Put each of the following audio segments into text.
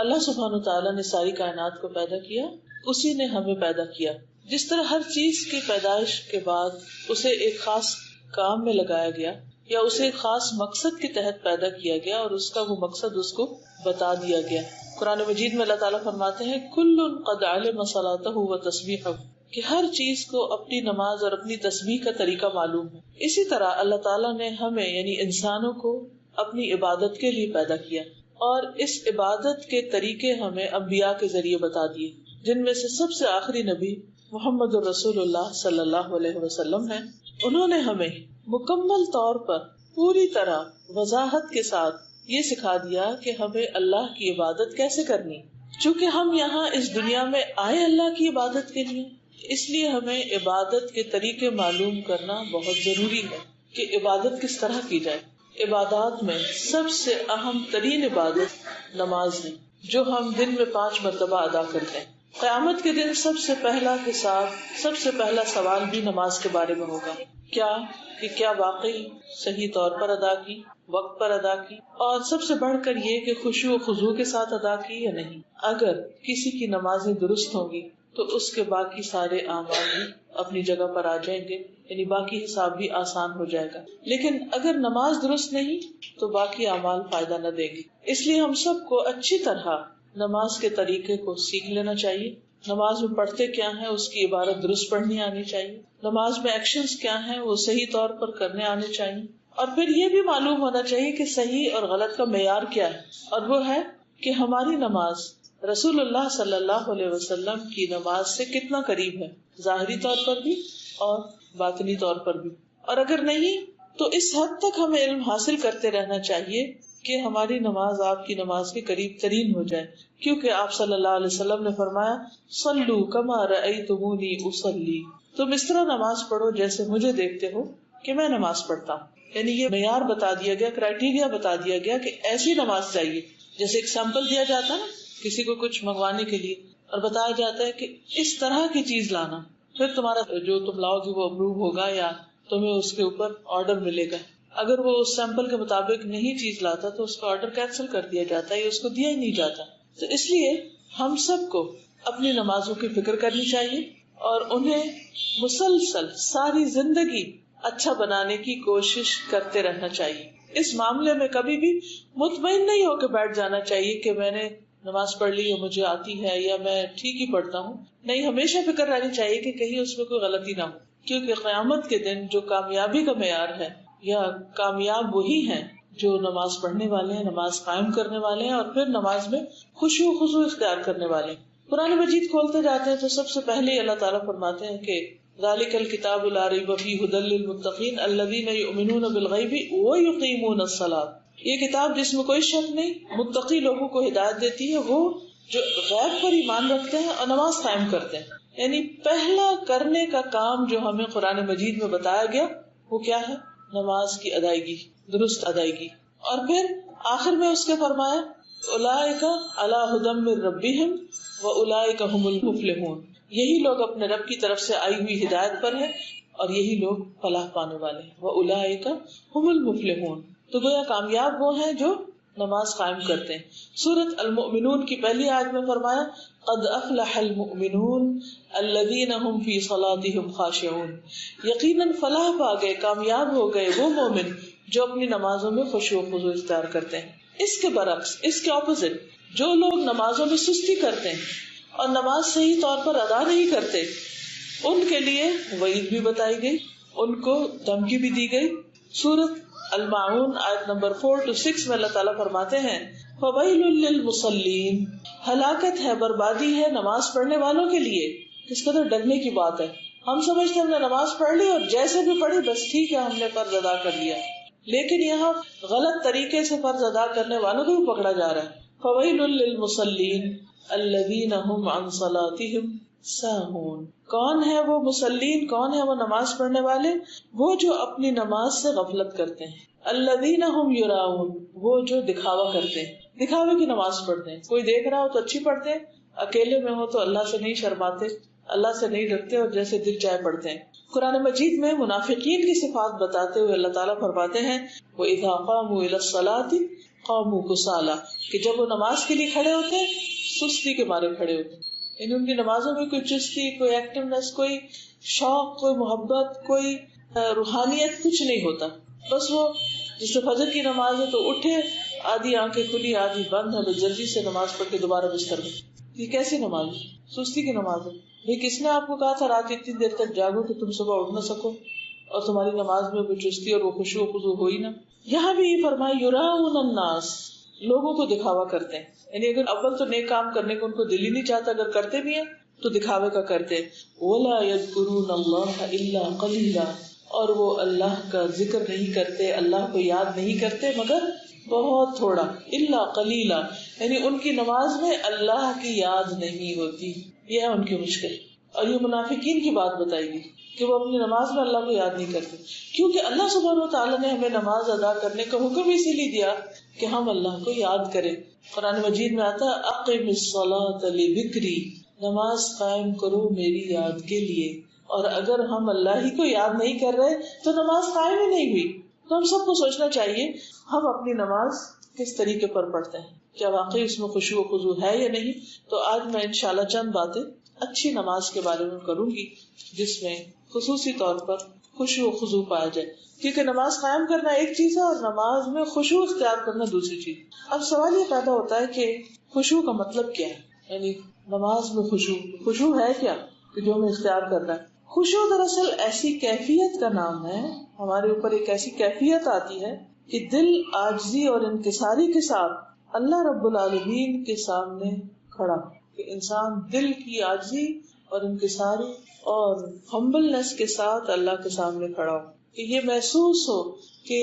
اللہ سبحانہ تعالیٰ نے ساری کائنات کو پیدا کیا، اسی نے ہمیں پیدا کیا. جس طرح ہر چیز کی پیدائش کے بعد اسے ایک خاص کام میں لگایا گیا یا اسے ایک خاص مقصد کے تحت پیدا کیا گیا اور اس کا وہ مقصد اس کو بتا دیا گیا. قرآن مجید میں اللہ تعالیٰ فرماتے ہیں کل قد علم صلاتہ و تسبیحہ، کہ ہر چیز کو اپنی نماز اور اپنی تسبیح کا طریقہ معلوم ہے. اسی طرح اللہ تعالیٰ نے ہمیں یعنی انسانوں کو اپنی عبادت کے لیے پیدا کیا اور اس عبادت کے طریقے ہمیں انبیاء کے ذریعے بتا دیے، جن میں سے سب سے آخری نبی محمد رسول اللہ صلی اللہ علیہ وسلم ہیں. انہوں نے ہمیں مکمل طور پر پوری طرح وضاحت کے ساتھ یہ سکھا دیا کہ ہمیں اللہ کی عبادت کیسے کرنی. چونکہ ہم یہاں اس دنیا میں آئے اللہ کی عبادت کے لیے، اس لیے ہمیں عبادت کے طریقے معلوم کرنا بہت ضروری ہے کہ عبادت کس طرح کی جائے. عبادات میں سب سے اہم ترین عبادت نماز ہے، جو ہم دن میں 5 مرتبہ ادا کرتے ہیں. قیامت کے دن سب سے پہلا حساب، سب سے پہلا سوال بھی نماز کے بارے میں ہوگا. کیا واقعی صحیح طور پر ادا کی، وقت پر ادا کی، اور سب سے بڑھ کر یہ کہ خشوع و خضوع کے ساتھ ادا کی یا نہیں. اگر کسی کی نمازیں درست ہوں گی تو اس کے باقی سارے اعمال بھی اپنی جگہ پر آ جائیں گے، یعنی باقی حساب بھی آسان ہو جائے گا. لیکن اگر نماز درست نہیں تو باقی اعمال فائدہ نہ دے گی. اس لیے ہم سب کو اچھی طرح نماز کے طریقے کو سیکھ لینا چاہیے. نماز میں پڑھتے کیا ہیں اس کی عبارت درست پڑھنی آنی چاہیے. نماز میں ایکشنز کیا ہیں وہ صحیح طور پر کرنے آنے چاہیے. اور پھر یہ بھی معلوم ہونا چاہیے کہ صحیح اور غلط کا معیار کیا ہے، اور وہ ہے کہ ہماری نماز رسول اللہ صلی اللہ علیہ وسلم کی نماز سے کتنا قریب ہے، ظاہری طور پر بھی اور باطنی طور پر بھی. اور اگر نہیں تو اس حد تک ہمیں علم حاصل کرتے رہنا چاہیے کہ ہماری نماز آپ کی نماز کے قریب ترین ہو جائے. کیونکہ آپ صلی اللہ علیہ وسلم نے فرمایا صلو کما رأیتمونی اصلی، تم اس طرح نماز پڑھو جیسے مجھے دیکھتے ہو کہ میں نماز پڑھتا ہوں. یعنی یہ معیار بتا دیا گیا، کرائٹیریا بتا دیا گیا کہ ایسی نماز چاہیے. جیسے ایک سیمپل دیا جاتا ہے نا کسی کو کچھ منگوانے کے لیے، اور بتایا جاتا ہے کہ اس طرح کی چیز لانا، پھر تمہارا جو تم لاؤ گے وہ اپروو ہوگا یا تمہیں اس کے اوپر آرڈر ملے گا. اگر وہ اس سیمپل کے مطابق نہیں چیز لاتا تو اس کا آرڈر کینسل کر دیا جاتا ہے یا اس کو دیا ہی نہیں جاتا. تو اس لیے ہم سب کو اپنی نمازوں کی فکر کرنی چاہیے اور انہیں مسلسل ساری زندگی اچھا بنانے کی کوشش کرتے رہنا چاہیے. اس معاملے میں کبھی بھی مطمئن نہیں ہو کے بیٹھ جانا چاہیے کہ میں نے نماز پڑھ لی یا مجھے آتی ہے یا میں ٹھیک ہی پڑھتا ہوں. نہیں، ہمیشہ فکر رہنی چاہیے کہ کہیں اس میں کوئی غلطی نہ ہو. کیونکہ قیامت کے دن جو کامیابی کا معیار ہے، یا کامیاب وہی ہیں جو نماز پڑھنے والے ہیں، نماز قائم کرنے والے ہیں، اور پھر نماز میں خشوع و خضوع اختیار کرنے والے ہیں. قرآن مجید کھولتے جاتے ہیں تو سب سے پہلے اللہ تعالیٰ فرماتے ہیں کہ ذالک الکتاب لا ریب فیہ ھدی للمتقین الذین یؤمنون بالغیب ویقیمون الصلاۃ. یہ کتاب جس میں کوئی شک نہیں، متقی لوگوں کو ہدایت دیتی ہے، وہ جو غیب پر ایمان رکھتے ہیں اور نماز قائم کرتے ہیں. یعنی پہلا کرنے کا کام جو ہمیں قرآن مجید میں بتایا گیا وہ کیا ہے؟ نماز کی ادائیگی، درست ادائیگی. اور پھر آخر میں اس کے فرمایا اولئک علی ھدی من ربہم واولئک ھم المفلحون. یہی لوگ اپنے رب کی طرف سے آئی ہوئی ہدایت پر ہیں اور یہی لوگ فلاح پانے والے ہیں. واولئک ھم المفلحون. تو گویا کامیاب وہ ہیں جو نماز قائم کرتے ہیں. سورۃ المؤمنون کی پہلی آیت میں فرمایا قد افلح المؤمنون الذین هم فی صلاتهم خاشعون. یقیناً فلاح پا گئے، کامیاب ہو گئے وہ مومن جو اپنی نمازوں میں خشوع و خضوع اختیار کرتے ہیں. اس کے برعکس، اس کے اپوزٹ، جو لوگ نمازوں میں سستی کرتے ہیں اور نماز صحیح طور پر ادا نہیں کرتے، ان کے لیے وعید بھی بتائی گئی، ان کو دھمکی بھی دی گئی. سورۃ الماعون آیت نمبر 4 سے 6 میں اللہ تعالیٰ فرماتے ہیں فویل للمصلین. ہلاکت ہے، بربادی ہے نماز پڑھنے والوں کے لیے. کس قدر ڈرنے کی بات ہے. ہم سمجھتے ہم نے نماز پڑھ لی اور جیسے بھی پڑھی بس ٹھیک ہے، ہم نے فرض ادا کر لیا. لیکن یہاں غلط طریقے سے فرض ادا کرنے والوں کو بھی پکڑا جا رہا ہے. فویل للمصلین الذین هم عن صلاتهم ساہون. کون ہے وہ مصلین، کون ہے وہ نماز پڑھنے والے؟ وہ جو اپنی نماز سے غفلت کرتے ہیں. الذین هم یراؤن، وہ جو دکھاوا کرتے ہیں، دکھاوے کی نماز پڑھتے ہیں. کوئی دیکھ رہا ہو تو اچھی پڑھتے ہیں، اکیلے میں ہو تو اللہ سے نہیں شرماتے، اللہ سے نہیں ڈرتے اور جیسے دل چاہے پڑھتے ہیں. قرآن مجید میں منافقین کی صفات بتاتے ہوئے اللہ تعالیٰ فرماتے ہیں وَإِذَا قَامُوا إِلَى الصَّلَاةِ قاموا کسالى کہ جب وہ نماز کے لیے کھڑے ہوتے ہیں سستی کے مارے کھڑے ہوتے ہیں. یعنی ان کی نمازوں میں کوئی چستی، کوئی ایکٹیونیس، کوئی شوق، کوئی محبت، کوئی روحانیت کچھ نہیں ہوتا. بس وہ جس سے فجر کی نماز ہے تو اٹھے، آدھی آنکھیں کھلی آدھی بند ہے، بس جلدی سے نماز پڑھ کے دوبارہ بستر میں. یہ کیسی نماز ہے؟ سستی کی نماز ہے. بھائی کس نے آپ کو کہا تھا رات اتنی دیر تک جاگو کہ تم صبح اٹھ نہ سکو اور تمہاری نماز میں کوئی چستی اور وہ خشوع و خضوع ہو ہی نہ. یہاں بھی یہ فرمایا یراؤن الناس، لوگوں کو دکھاوا کرتے ہیں. یعنی اگر اول تو نیک کام کرنے کو ان کو دل ہی نہیں چاہتا، اگر کرتے بھی ہیں تو دکھاوے کا کرتے. ولا یذکرون اللہ الا قلیلا، اور وہ اللہ کا ذکر نہیں کرتے، اللہ کو یاد نہیں کرتے مگر بہت تھوڑا. الا قلیلا یعنی ان کی نماز میں اللہ کی یاد نہیں ہوتی. یہ ہے ان کی مشکل. اور یہ منافقین کی بات بتائی گئی کہ وہ اپنی نماز میں اللہ کو یاد نہیں کرتے، کیونکہ اللہ سبحانہ وتعالیٰ نے ہمیں نماز ادا کرنے کا حکم اسی لیے دیا کہ ہم اللہ کو یاد کریں. قرآن مجید میں آتا ہے اقم الصلاۃ لذکری، نماز قائم کرو میری یاد کے لیے. اور اگر ہم اللہ ہی کو یاد نہیں کر رہے تو نماز قائم ہی نہیں ہوئی. تو ہم سب کو سوچنا چاہیے ہم اپنی نماز کس طریقے پر پڑھتے ہیں، کیا واقعی اس میں خشوع و خضوع ہے یا نہیں. تو آج میں انشاءاللہ چند باتیں اچھی نماز کے بارے میں کروں گی جس میں خصوصی طور پر خشوع و خضوع پایا جائے، کیونکہ نماز قائم کرنا ایک چیز ہے اور نماز میں خشوع اختیار کرنا دوسری چیز. اب سوال یہ پیدا ہوتا ہے کہ خشوع کا مطلب کیا ہے، یعنی نماز میں خشوع ہے کیا کہ جو ہمیں اختیار کرنا ہے. خشوع دراصل ایسی کیفیت کا نام ہے، ہمارے اوپر ایک ایسی کیفیت آتی ہے کہ دل عاجزی اور انکساری کے ساتھ اللہ رب العالمین کے سامنے کھڑا، کہ انسان دل کی عاجزی اور انکساری اور ہمبلنس کے ساتھ اللہ کے سامنے کھڑا ہو، کہ یہ محسوس ہو کہ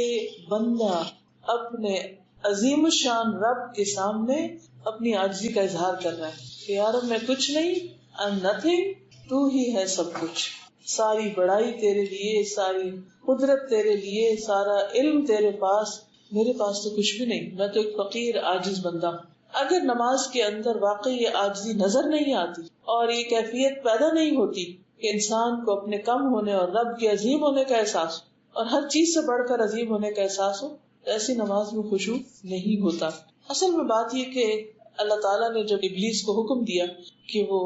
بندہ اپنے عظیم الشان رب کے سامنے اپنی عاجزی کا اظہار کر رہا ہے کہ یار میں کچھ نہیں، I'm nothing، تو ہی ہے سب کچھ. ساری بڑائی تیرے لیے، ساری قدرت تیرے لیے، سارا علم تیرے پاس، میرے پاس تو کچھ بھی نہیں، میں تو ایک فقیر عاجز بندہ ہوں. اگر نماز کے اندر واقعی یہ عاجزی نظر نہیں آتی اور یہ کیفیت پیدا نہیں ہوتی کہ انسان کو اپنے کم ہونے اور رب کے عظیم ہونے کا احساس اور ہر چیز سے بڑھ کر عظیم ہونے کا احساس ہو، تو ایسی نماز میں خشوع نہیں ہوتا. اصل میں بات یہ کہ اللہ تعالیٰ نے جب ابلیس کو حکم دیا کہ وہ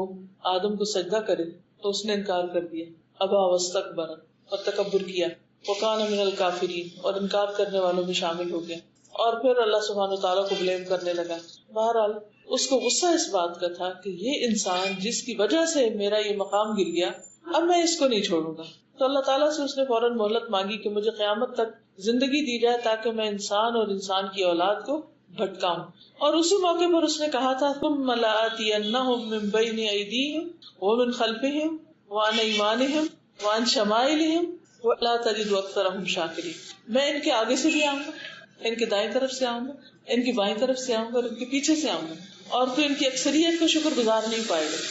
آدم کو سجدہ کرے تو اس نے انکار کر دیا، ابا واستکبر، اور تکبر کیا، وکان من الکافرین، اور انکار کرنے والوں میں شامل ہو گیا، اور پھر اللہ سبحانہ وتعالیٰ کو بلیم کرنے لگا. بہرحال اس کو غصہ اس بات کا تھا کہ یہ انسان جس کی وجہ سے میرا یہ مقام گر گیا، اب میں اس کو نہیں چھوڑوں گا. تو اللہ تعالیٰ سے اس نے فوراً مہلت مانگی کہ مجھے قیامت تک زندگی دی جائے تاکہ میں انسان اور انسان کی اولاد کو بھٹکاؤں. اور اسی موقع پر اس نے کہا تھا ثم لآتینہم من بین ایدیہم ومن خلفہم وعن ایمانہم وعن شمائلہم ولا تجد اکثرہم شاکرین. میں ان کے آگے سے بھی آؤں گا، ان کے دائیں طرف سے آؤں گا، ان کی بائیں طرف سے آؤں گا اور ان کے پیچھے سے آؤں گا، اور تو ان کی اکثریت کا شکر گزار نہیں پائے گا.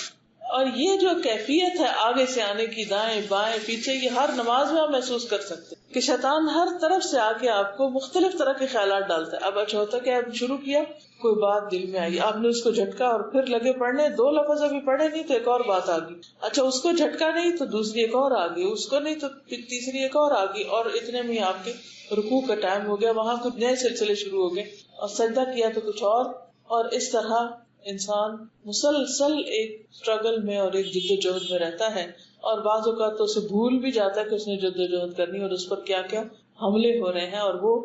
اور یہ جو کیفیت ہے آگے سے آنے کی، دائیں بائیں پیچھے، یہ ہر نماز میں آپ محسوس کر سکتے کہ شیطان ہر طرف سے آ کے آپ کو مختلف طرح کے خیالات ڈالتا ہے. اب اچھا ہوتا کہ آپ شروع کیا، کوئی بات دل میں آئی، آپ نے اس کو جھٹکا اور پھر لگے پڑھنے، 2 لفظ ابھی پڑھے نہیں تو ایک اور بات آ گئی، اچھا اس کو جھٹکا نہیں تو دوسری ایک اور آ گئی، اس کو نہیں تو تیسری ایک اور آ گئی، اور اتنے میں آپ کے رکوع کا ٹائم ہو گیا، وہاں کچھ نئے سلسلے شروع ہو گئے، اور سجدہ کیا تو کچھ اور اس طرح انسان مسلسل ایک اسٹرگل میں اور ایک جدوجہد میں رہتا ہے، اور بعض اوقات تو اسے بھول بھی جاتا ہے کہ اس نے جدوجہد کرنی اور اس پر کیا کیا حملے ہو رہے ہیں، اور وہ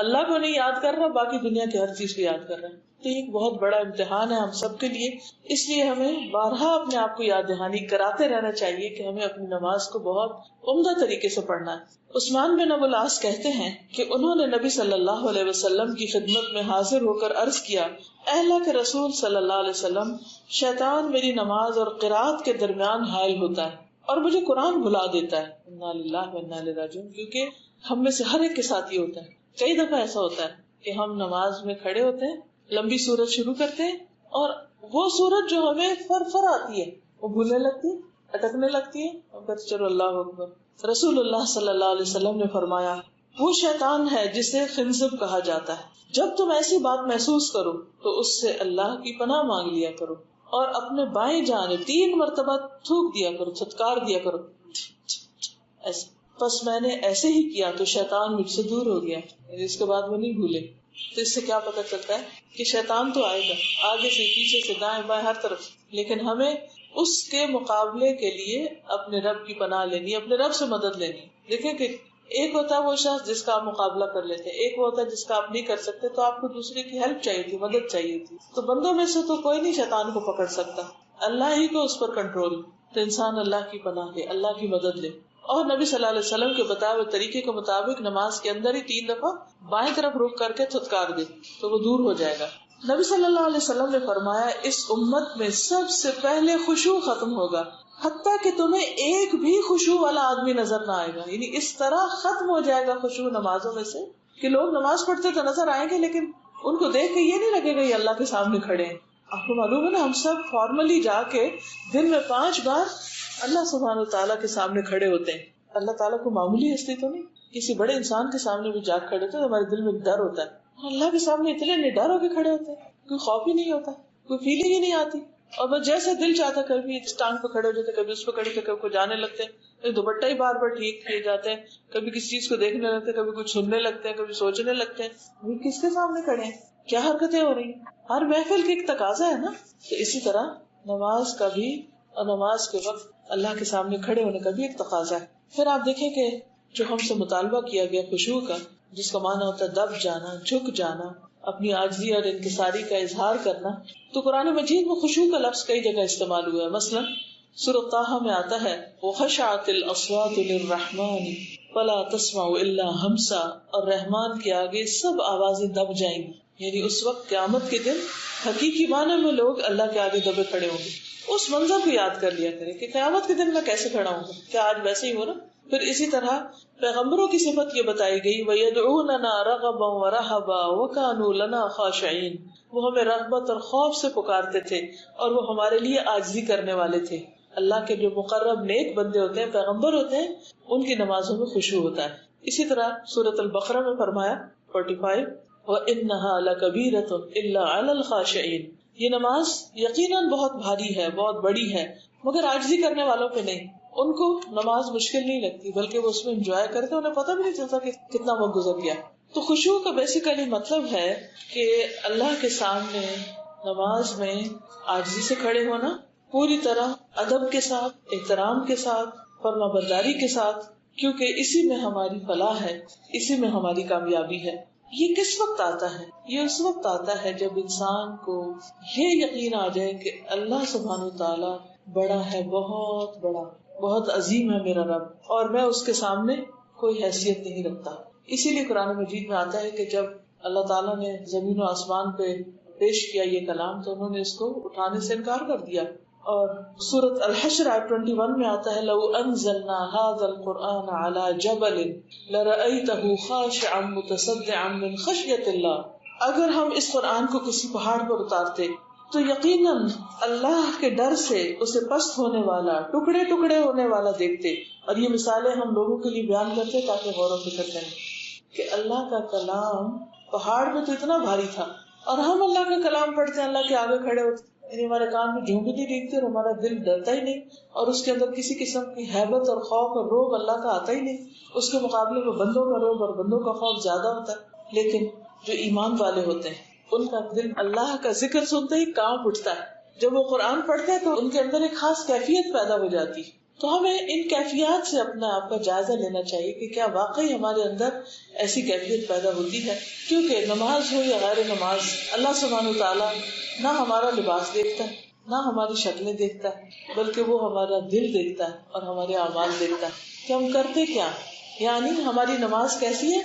اللہ کو نہیں یاد کر رہا، باقی دنیا کی ہر چیز کو یاد کر رہا ہے. تو یہ ایک بہت بڑا امتحان ہے ہم سب کے لیے. اس لیے ہمیں بارہا اپنے آپ کو یاد دہانی کراتے رہنا چاہیے کہ ہمیں اپنی نماز کو بہت عمدہ طریقے سے پڑھنا ہے. عثمان بن ابو العاص کہتے ہیں کہ انہوں نے نبی صلی اللہ علیہ وسلم کی خدمت میں حاضر ہو کر عرض کیا، اے اللہ کے رسول صلی اللہ علیہ وسلم، شیطان میری نماز اور قرات کے درمیان حائل ہوتا ہے اور مجھے قرآن بھلا دیتا ہے. انا للہ و انا الیہ راجعون. کیونکہ ہم میں سے ہر ایک کے ساتھ یہ ہوتا ہے. کئی دفعہ ایسا ہوتا ہے کہ ہم نماز میں کھڑے ہوتے ہیں، لمبی سورت شروع کرتے ہیں، اور وہ سورت جو ہمیں فر آتی ہے وہ بھولنے لگتی ہے، اٹکنے لگتی ہے، اور کہتے چلو اللہ اکبر. رسول اللہ صلی اللہ علیہ وسلم نے فرمایا، وہ شیطان ہے جسے خنزب کہا جاتا ہے. جب تم ایسی بات محسوس کرو تو اس سے اللہ کی پناہ مانگ لیا کرو اور اپنے بائیں جانب 3 مرتبہ تھوک دیا کرو، چھٹکار دیا کرو ایسے. بس میں نے ایسے ہی کیا تو شیطان مجھ سے دور ہو گیا. اس کے بعد وہ نہیں بھولے. تو اس سے کیا پتہ چلتا ہے کہ شیطان تو آئے گا آگے سے پیچھے سے دائیں بائیں ہر طرف، لیکن ہمیں اس کے مقابلے کے لیے اپنے رب کی پناہ لینی، اپنے رب سے مدد لینی. دیکھیں کہ ایک ہوتا ہے وہ شخص جس کا آپ مقابلہ کر لیتے ہیں، ایک ہوتا ہے جس کا آپ نہیں کر سکتے، تو آپ کو دوسرے کی ہیلپ چاہیے تھی، مدد چاہیے تھی. تو بندوں میں سے تو کوئی نہیں شیطان کو پکڑ سکتا، اللہ ہی کو اس پر کنٹرول. تو انسان اللہ کی پناہ لے، اللہ کی مدد لے. اور نبی صلی اللہ علیہ وسلم کے بتائے ہوئے طریقے کے مطابق نماز کے اندر ہی 3 دفعہ بائیں طرف رک کر کے تھتکار دے تو وہ دور ہو جائے گا. نبی صلی اللہ علیہ وسلم نے فرمایا اس امت میں سب سے پہلے خشوع ختم ہوگا، حتیٰ کہ تمہیں ایک بھی خشوع والا آدمی نظر نہ آئے گا. یعنی اس طرح ختم ہو جائے گا خشوع نمازوں میں سے کہ لوگ نماز پڑھتے تو نظر آئیں گے، لیکن ان کو دیکھ کے یہ نہیں لگے گا یہ اللہ کے سامنے کھڑے ہیں. آپ کو معلوم ہے نا، ہم سب فارملی جا کے دن میں 5 بار اللہ سبحانہ وتعالیٰ کے سامنے کھڑے ہوتے ہیں. اللہ تعالیٰ کو معمولی ہستی تو نہیں، کسی بڑے انسان کے سامنے بھی جا کھڑے ہوتے ہیں تو ہمارے دل میں ڈر ہوتا ہے. اللہ کے سامنے اتنے نڈر ہو کے کھڑے ہوتے ہیں، کوئی خوف ہی نہیں ہوتا، کوئی فیلنگ ہی نہیں آتی. اور بس جیسے دل چاہتا کبھی اس ٹانگ پہ کھڑے ہو جاتے، کبھی اس پہ کھڑے ہوتے، کبھی کو جانے لگتے ہیں، دوپٹہ ہی بار بار ٹھیک کیے جاتے ہیں، کبھی کسی چیز کو دیکھنے لگتے ہیں، کبھی کچھ سننے لگتے ہیں، کبھی سوچنے لگتے ہیں وہ کس کے سامنے کھڑے ہیں، کیا حرکتیں ہو رہی ہیں. ہر محفل کی ایک تقاضا ہے نا. تو اسی طرح نماز کا بھی، اور نماز کے وقت اللہ کے سامنے کھڑے ہونے کا بھی ایک تقاضا ہے. پھر آپ دیکھیں کہ جو ہم سے مطالبہ کیا گیا خشوع کا، جس کا معنی ہوتا ہے دب جانا، جھک جانا، اپنی عاجزی اور انکساری کا اظہار کرنا، تو قرآن مجید میں خشوع کا لفظ کئی جگہ استعمال ہوا ہے. مثلا سورۃ طٰہٰ میں آتا ہے وَخَشَعَتِ الْأَصْوَاتُ لِلرَّحْمَٰنِ فَلَا تَسْمَعُ إِلَّا هَمْسًا، اور رحمان کے آگے سب آوازیں دب جائیں گی. یعنی اس وقت قیامت کے دن حقیقی معنی میں لوگ اللہ کے آگے دبے کھڑے ہوں گے. اس منظر کو یاد کر لیا کرے کہ قیامت کے دن میں کیسے کھڑا ہوں گا، کیا آج ویسے ہی ہو رہا. پھر اسی طرح پیغمبروں کی صفت یہ بتائی گئی وَيَدْعُونَنَا رَغَبًا وَرَهَبًا وَكَانُوا لَنَا خَاشِعِينَ، وہ ہمیں رغبت اور خوف سے پکارتے تھے اور وہ ہمارے لیے عاجزی کرنے والے تھے. اللہ کے جو مقرب نیک بندے ہوتے ہیں، پیغمبر ہوتے ہیں، ان کی نمازوں میں خشوع ہوتا ہے. اسی طرح سورۃ البقرہ میں فرمایا 45 وَإِنَّهَا لَكَبِيرَةٌ إِلَّا عَلَى الْخَاشِعِينَ، یہ نماز یقیناً بہت بھاری ہے، بہت بڑی ہے، مگر عاجزی کرنے والوں پہ نہیں. ان کو نماز مشکل نہیں لگتی، بلکہ وہ اس میں انجوائے کرتے، انہیں پتہ بھی نہیں چلتا کہ کتنا وقت گزر گیا. تو خشوع کا بیسیکلی مطلب ہے کہ اللہ کے سامنے نماز میں عاجزی سے کھڑے ہونا، پوری طرح ادب کے ساتھ، احترام کے ساتھ، فرما برداری کے ساتھ، کیونکہ اسی میں ہماری فلاح ہے، اسی میں ہماری کامیابی ہے. یہ کس وقت آتا ہے؟ یہ اس وقت آتا ہے جب انسان کو یہ یقین آ جائے کہ اللہ سبحانہ وتعالیٰ بڑا ہے، بہت بڑا، بہت عظیم ہے میرا رب، اور میں اس کے سامنے کوئی حیثیت نہیں رکھتا. اسی لیے قرآن مجید میں آتا ہے کہ جب اللہ تعالیٰ نے زمین و آسمان پہ پیش کیا یہ کلام تو انہوں نے اس کو اٹھانے سے انکار کر دیا. اور سورۃ الحشر آیت 21 میں آتا ہے لو انزلنا هذا القرآن على جبل لرأيته خاشعا متصدعا من خشية الله، اگر ہم اس قرآن کو کسی پہاڑ پر اتارتے تو یقیناً اللہ کے ڈر سے اسے پست ہونے والا، ٹکڑے ٹکڑے ہونے والا دیکھتے. اور یہ مثالیں ہم لوگوں کے لیے بیان کرتے تاکہ غور و فکر کریں کہ اللہ کا کلام پہاڑ میں تو اتنا بھاری تھا، اور ہم اللہ کا کلام پڑھتے ہیں، اللہ کے آگے کھڑے ہوتے، یعنی ہمارے کان میں جھونک نہیں ریگتے اور ہمارا دل ڈرتا ہی نہیں، اور اس کے اندر کسی قسم کی ہیبت اور خوف اور روب اللہ کا آتا ہی نہیں. اس کے مقابلے میں بندوں کا روب اور بندوں کا خوف زیادہ ہوتا ہے. لیکن جو ایمان والے ہوتے ہیں ان کا دل اللہ کا ذکر سنتے ہی کانپ اٹھتا ہے. جب وہ قرآن پڑھتے ہیں تو ان کے اندر ایک خاص کیفیت پیدا ہو جاتی. تو ہمیں ان کیفیات سے اپنے آپ کا جائزہ لینا چاہیے کہ کیا واقعی ہمارے اندر ایسی کیفیت پیدا ہوتی ہے. کیونکہ نماز ہو یا غیر نماز، اللہ سبحانہ وتعالیٰ نہ ہمارا لباس دیکھتا ہے، نہ ہماری شکلیں دیکھتا ہے، بلکہ وہ ہمارا دل دیکھتا ہے اور ہمارے اعمال دیکھتا ہے کہ ہم کرتے کیا. یعنی ہماری نماز کیسی ہے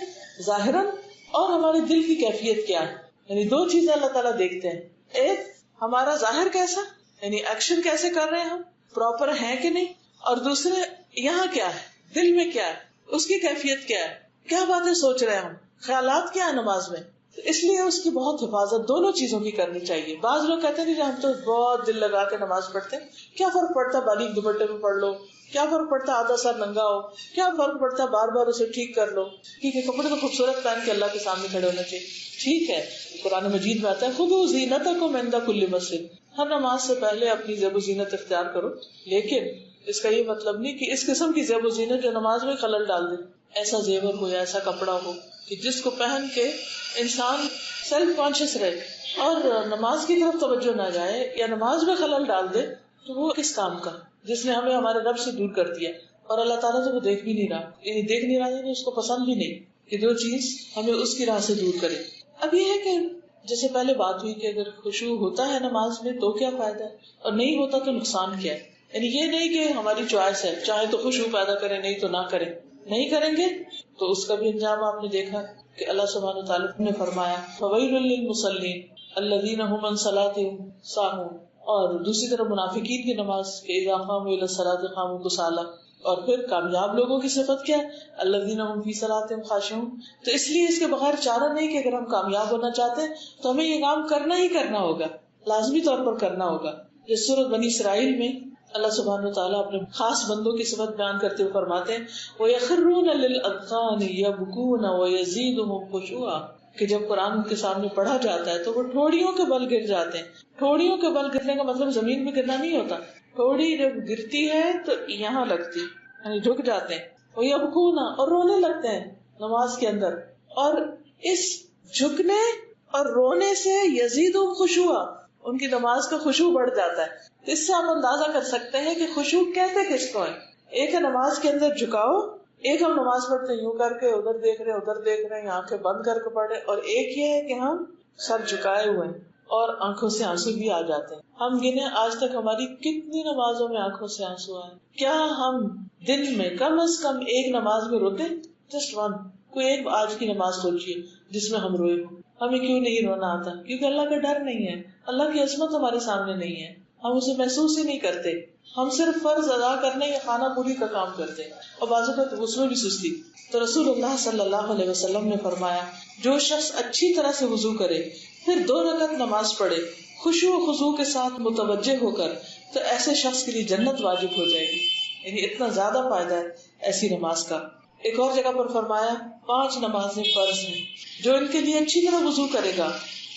ظاہراً، اور ہمارے دل کی کیفیت کیا ہے. یعنی 2 چیزیں اللہ تعالیٰ دیکھتے ہیں. ایک ہمارا ظاہر کیسا، یعنی ایکشن کیسے کر رہے ہیں ہم، پراپر ہیں کہ نہیں، اور دوسرے یہاں کیا ہے، دل میں کیا ہے، اس کی کیفیت کیا ہے، کیا باتیں سوچ رہے ہیں ہم، خیالات کیا ہے نماز میں. اس لیے اس کی بہت حفاظت دونوں چیزوں کی کرنی چاہیے. بعض لوگ کہتے ہیں کہ ہم تو بہت دل لگا کے نماز پڑھتے ہیں، کیا فرق پڑتا باریک دوپٹے میں پڑھ لو، کیا فرق پڑتا آدھا سر ننگا ہو، کیا فرق پڑتا بار بار اسے ٹھیک کر لو. ٹھیک ہے، کپڑے تو خوبصورت پہن کے اللہ کے سامنے کھڑے ہونا چاہیے، ٹھیک ہے. قرآن مجید میں آتا ہے خذوا زینتکم عند کل مسجد، ہر نماز سے پہلے اپنی زیب و زینت اختیار کرو. لیکن اس کا یہ مطلب نہیں کہ اس قسم کی زیب و زینت جو نماز میں خلل ڈال دے، ایسا زیور ہو یا ایسا کپڑا ہو کہ جس کو پہن کے انسان سیلف کانشیس رہے اور نماز کی طرف توجہ نہ جائے یا نماز میں خلل ڈال دے تو وہ کس کام کا، جس نے ہمیں ہمارے رب سے دور کر دیا اور اللہ تعالیٰ تو وہ دیکھ بھی نہیں رہا، یعنی دیکھ نہیں رہا یعنی اس کو پسند بھی نہیں کہ جو چیز ہمیں اس کی راہ سے دور کرے۔ اب یہ ہے کہ جیسے پہلے بات ہوئی کہ اگر خشوع ہوتا ہے نماز میں تو کیا فائدہ ہے اور نہیں ہوتا تو نقصان کیا ہے، یعنی یہ نہیں کہ ہماری چوائس ہے، چاہے تو خشوع پیدا کریں نہیں تو نہ کریں، نہیں کریں گے تو اس کا بھی انجام آپ نے دیکھا کہ اللہ سبحانہ وتعالیٰ نے فرمایا فویل للمصلین الذین هم عن صلاتهم ساہون، اور دوسری طرف منافقین کی نماز کہ اذا قاموا الی الصلاۃ قاموا کسالى، اور پھر کامیاب لوگوں کی صفت کیا ہے الذین هم فی صلاتهم خاشعون۔ تو اس لیے اس کے بغیر چارہ نہیں کہ اگر ہم کامیاب ہونا چاہتے ہیں تو ہمیں یہ کام کرنا ہی کرنا ہوگا، لازمی طور پر کرنا ہوگا۔ جس سورۃ بنی اسرائیل میں اللہ سبحانہ وتعالیٰ اپنے خاص بندوں کی صفت بیان کرتے ہوئے فرماتے ہیں وَيَخِرُّونَ لِلْأَذْقَانِ يَبْكُونَ وَيَزِيدُهُمْ خُشُوعًا، کہ جب قرآن ان کے سامنے پڑھا جاتا ہے تو وہ ٹھوڑیوں کے بل گر جاتے ہیں۔ ٹھوڑیوں کے بل گرنے کا مطلب زمین پہ گرنا نہیں ہوتا، ٹھوڑی جب گرتی ہے تو یہاں لگتی یعنی جھک جاتے ہیں، وَيَبْكُونَ اور رونے لگتے ہیں نماز کے اندر، اور اس جھکنے اور رونے سے یزیدہم خشوعا ان کی نماز کا خشوع بڑھ جاتا ہے۔ تو اس سے آپ اندازہ کر سکتے ہیں کہ خشوع کہتے کس کو ہے۔ ایک ہے نماز کے اندر جھکاؤ، ایک ہم نماز پڑھتے یوں کر کے ادھر دیکھ رہے ادھر دیکھ رہے ہیں آنکھیں بند کر کے پڑھ رہے، اور ایک یہ ہے کہ ہم سر جھکائے ہوئے ہیں اور آنکھوں سے آنسو بھی آ جاتے ہیں۔ ہم گنے آج تک ہماری کتنی نمازوں میں آنکھوں سے آنسو آئے؟ کیا ہم دن میں کم از کم ایک نماز میں روتے؟ جسٹ ون، کوئی ایک آج کی نماز سوچیے جس میں ہم روئے ہوں۔ ہمیں کیوں نہیں رونا آتا؟ کیونکہ اللہ کا ڈر نہیں ہے، اللہ کی عظمت ہمارے سامنے نہیں ہے، ہم اسے محسوس ہی نہیں کرتے، ہم صرف فرض ادا کرنے یا خانہ پوری کا کام کرتے ہیں، اور بعض اوقات اس میں بھی سستی۔ تو رسول اللہ صلی اللہ علیہ وسلم نے فرمایا جو شخص اچھی طرح سے وضو کرے پھر 2 رکعت نماز پڑھے خشوع و خضوع کے ساتھ متوجہ ہو کر، تو ایسے شخص کے لیے جنت واجب ہو جائے گی، یعنی اتنا زیادہ فائدہ ہے ایسی نماز کا۔ ایک اور جگہ پر فرمایا 5 نمازیں فرض ہیں، جو ان کے لیے اچھی طرح وضو کرے گا،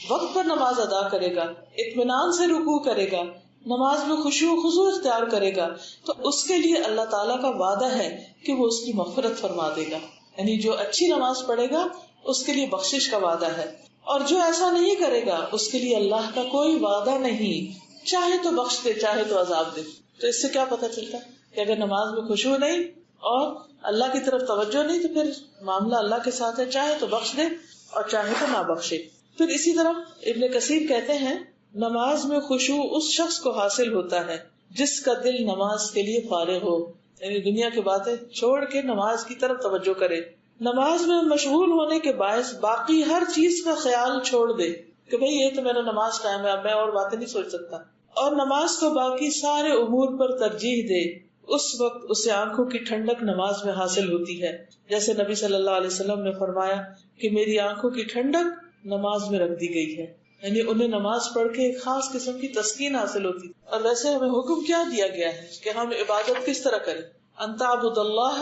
وقت پر نماز ادا کرے گا، اطمینان سے رکوع کرے گا، نماز میں خشوع و خضوع اختیار کرے گا، تو اس کے لیے اللہ تعالیٰ کا وعدہ ہے کہ وہ اس کی مغفرت فرما دے گا، یعنی جو اچھی نماز پڑھے گا اس کے لیے بخشش کا وعدہ ہے، اور جو ایسا نہیں کرے گا اس کے لیے اللہ کا کوئی وعدہ نہیں، چاہے تو بخش دے چاہے تو عذاب دے۔ تو اس سے کیا پتہ چلتا کہ اگر نماز میں خشوع نہیں اور اللہ کی طرف توجہ نہیں تو پھر معاملہ اللہ کے ساتھ ہے، چاہے تو بخش دے اور چاہے تو نہ بخشے۔ پھر اسی طرح ابن کثیر کہتے ہیں نماز میں خشوع اس شخص کو حاصل ہوتا ہے جس کا دل نماز کے لیے فارغ ہو، یعنی دنیا کی باتیں چھوڑ کے نماز کی طرف توجہ کرے، نماز میں مشغول ہونے کے باعث باقی ہر چیز کا خیال چھوڑ دے کہ بھئی یہ تو میرا نماز ٹائم ہے، اب میں اور باتیں نہیں سوچ سکتا، اور نماز کو باقی سارے امور پر ترجیح دے، اس وقت اسے آنکھوں کی ٹھنڈک نماز میں حاصل ہوتی ہے، جیسے نبی صلی اللہ علیہ وسلم نے فرمایا کہ میری آنکھوں کی ٹھنڈک نماز میں رکھ دی گئی ہے، یعنی انہیں نماز پڑھ کے ایک خاص قسم کی تسکین حاصل ہوتی۔ اور ویسے ہمیں حکم کیا دیا گیا ہے کہ ہم عبادت کس طرح کریں؟ ان تعبد اللہ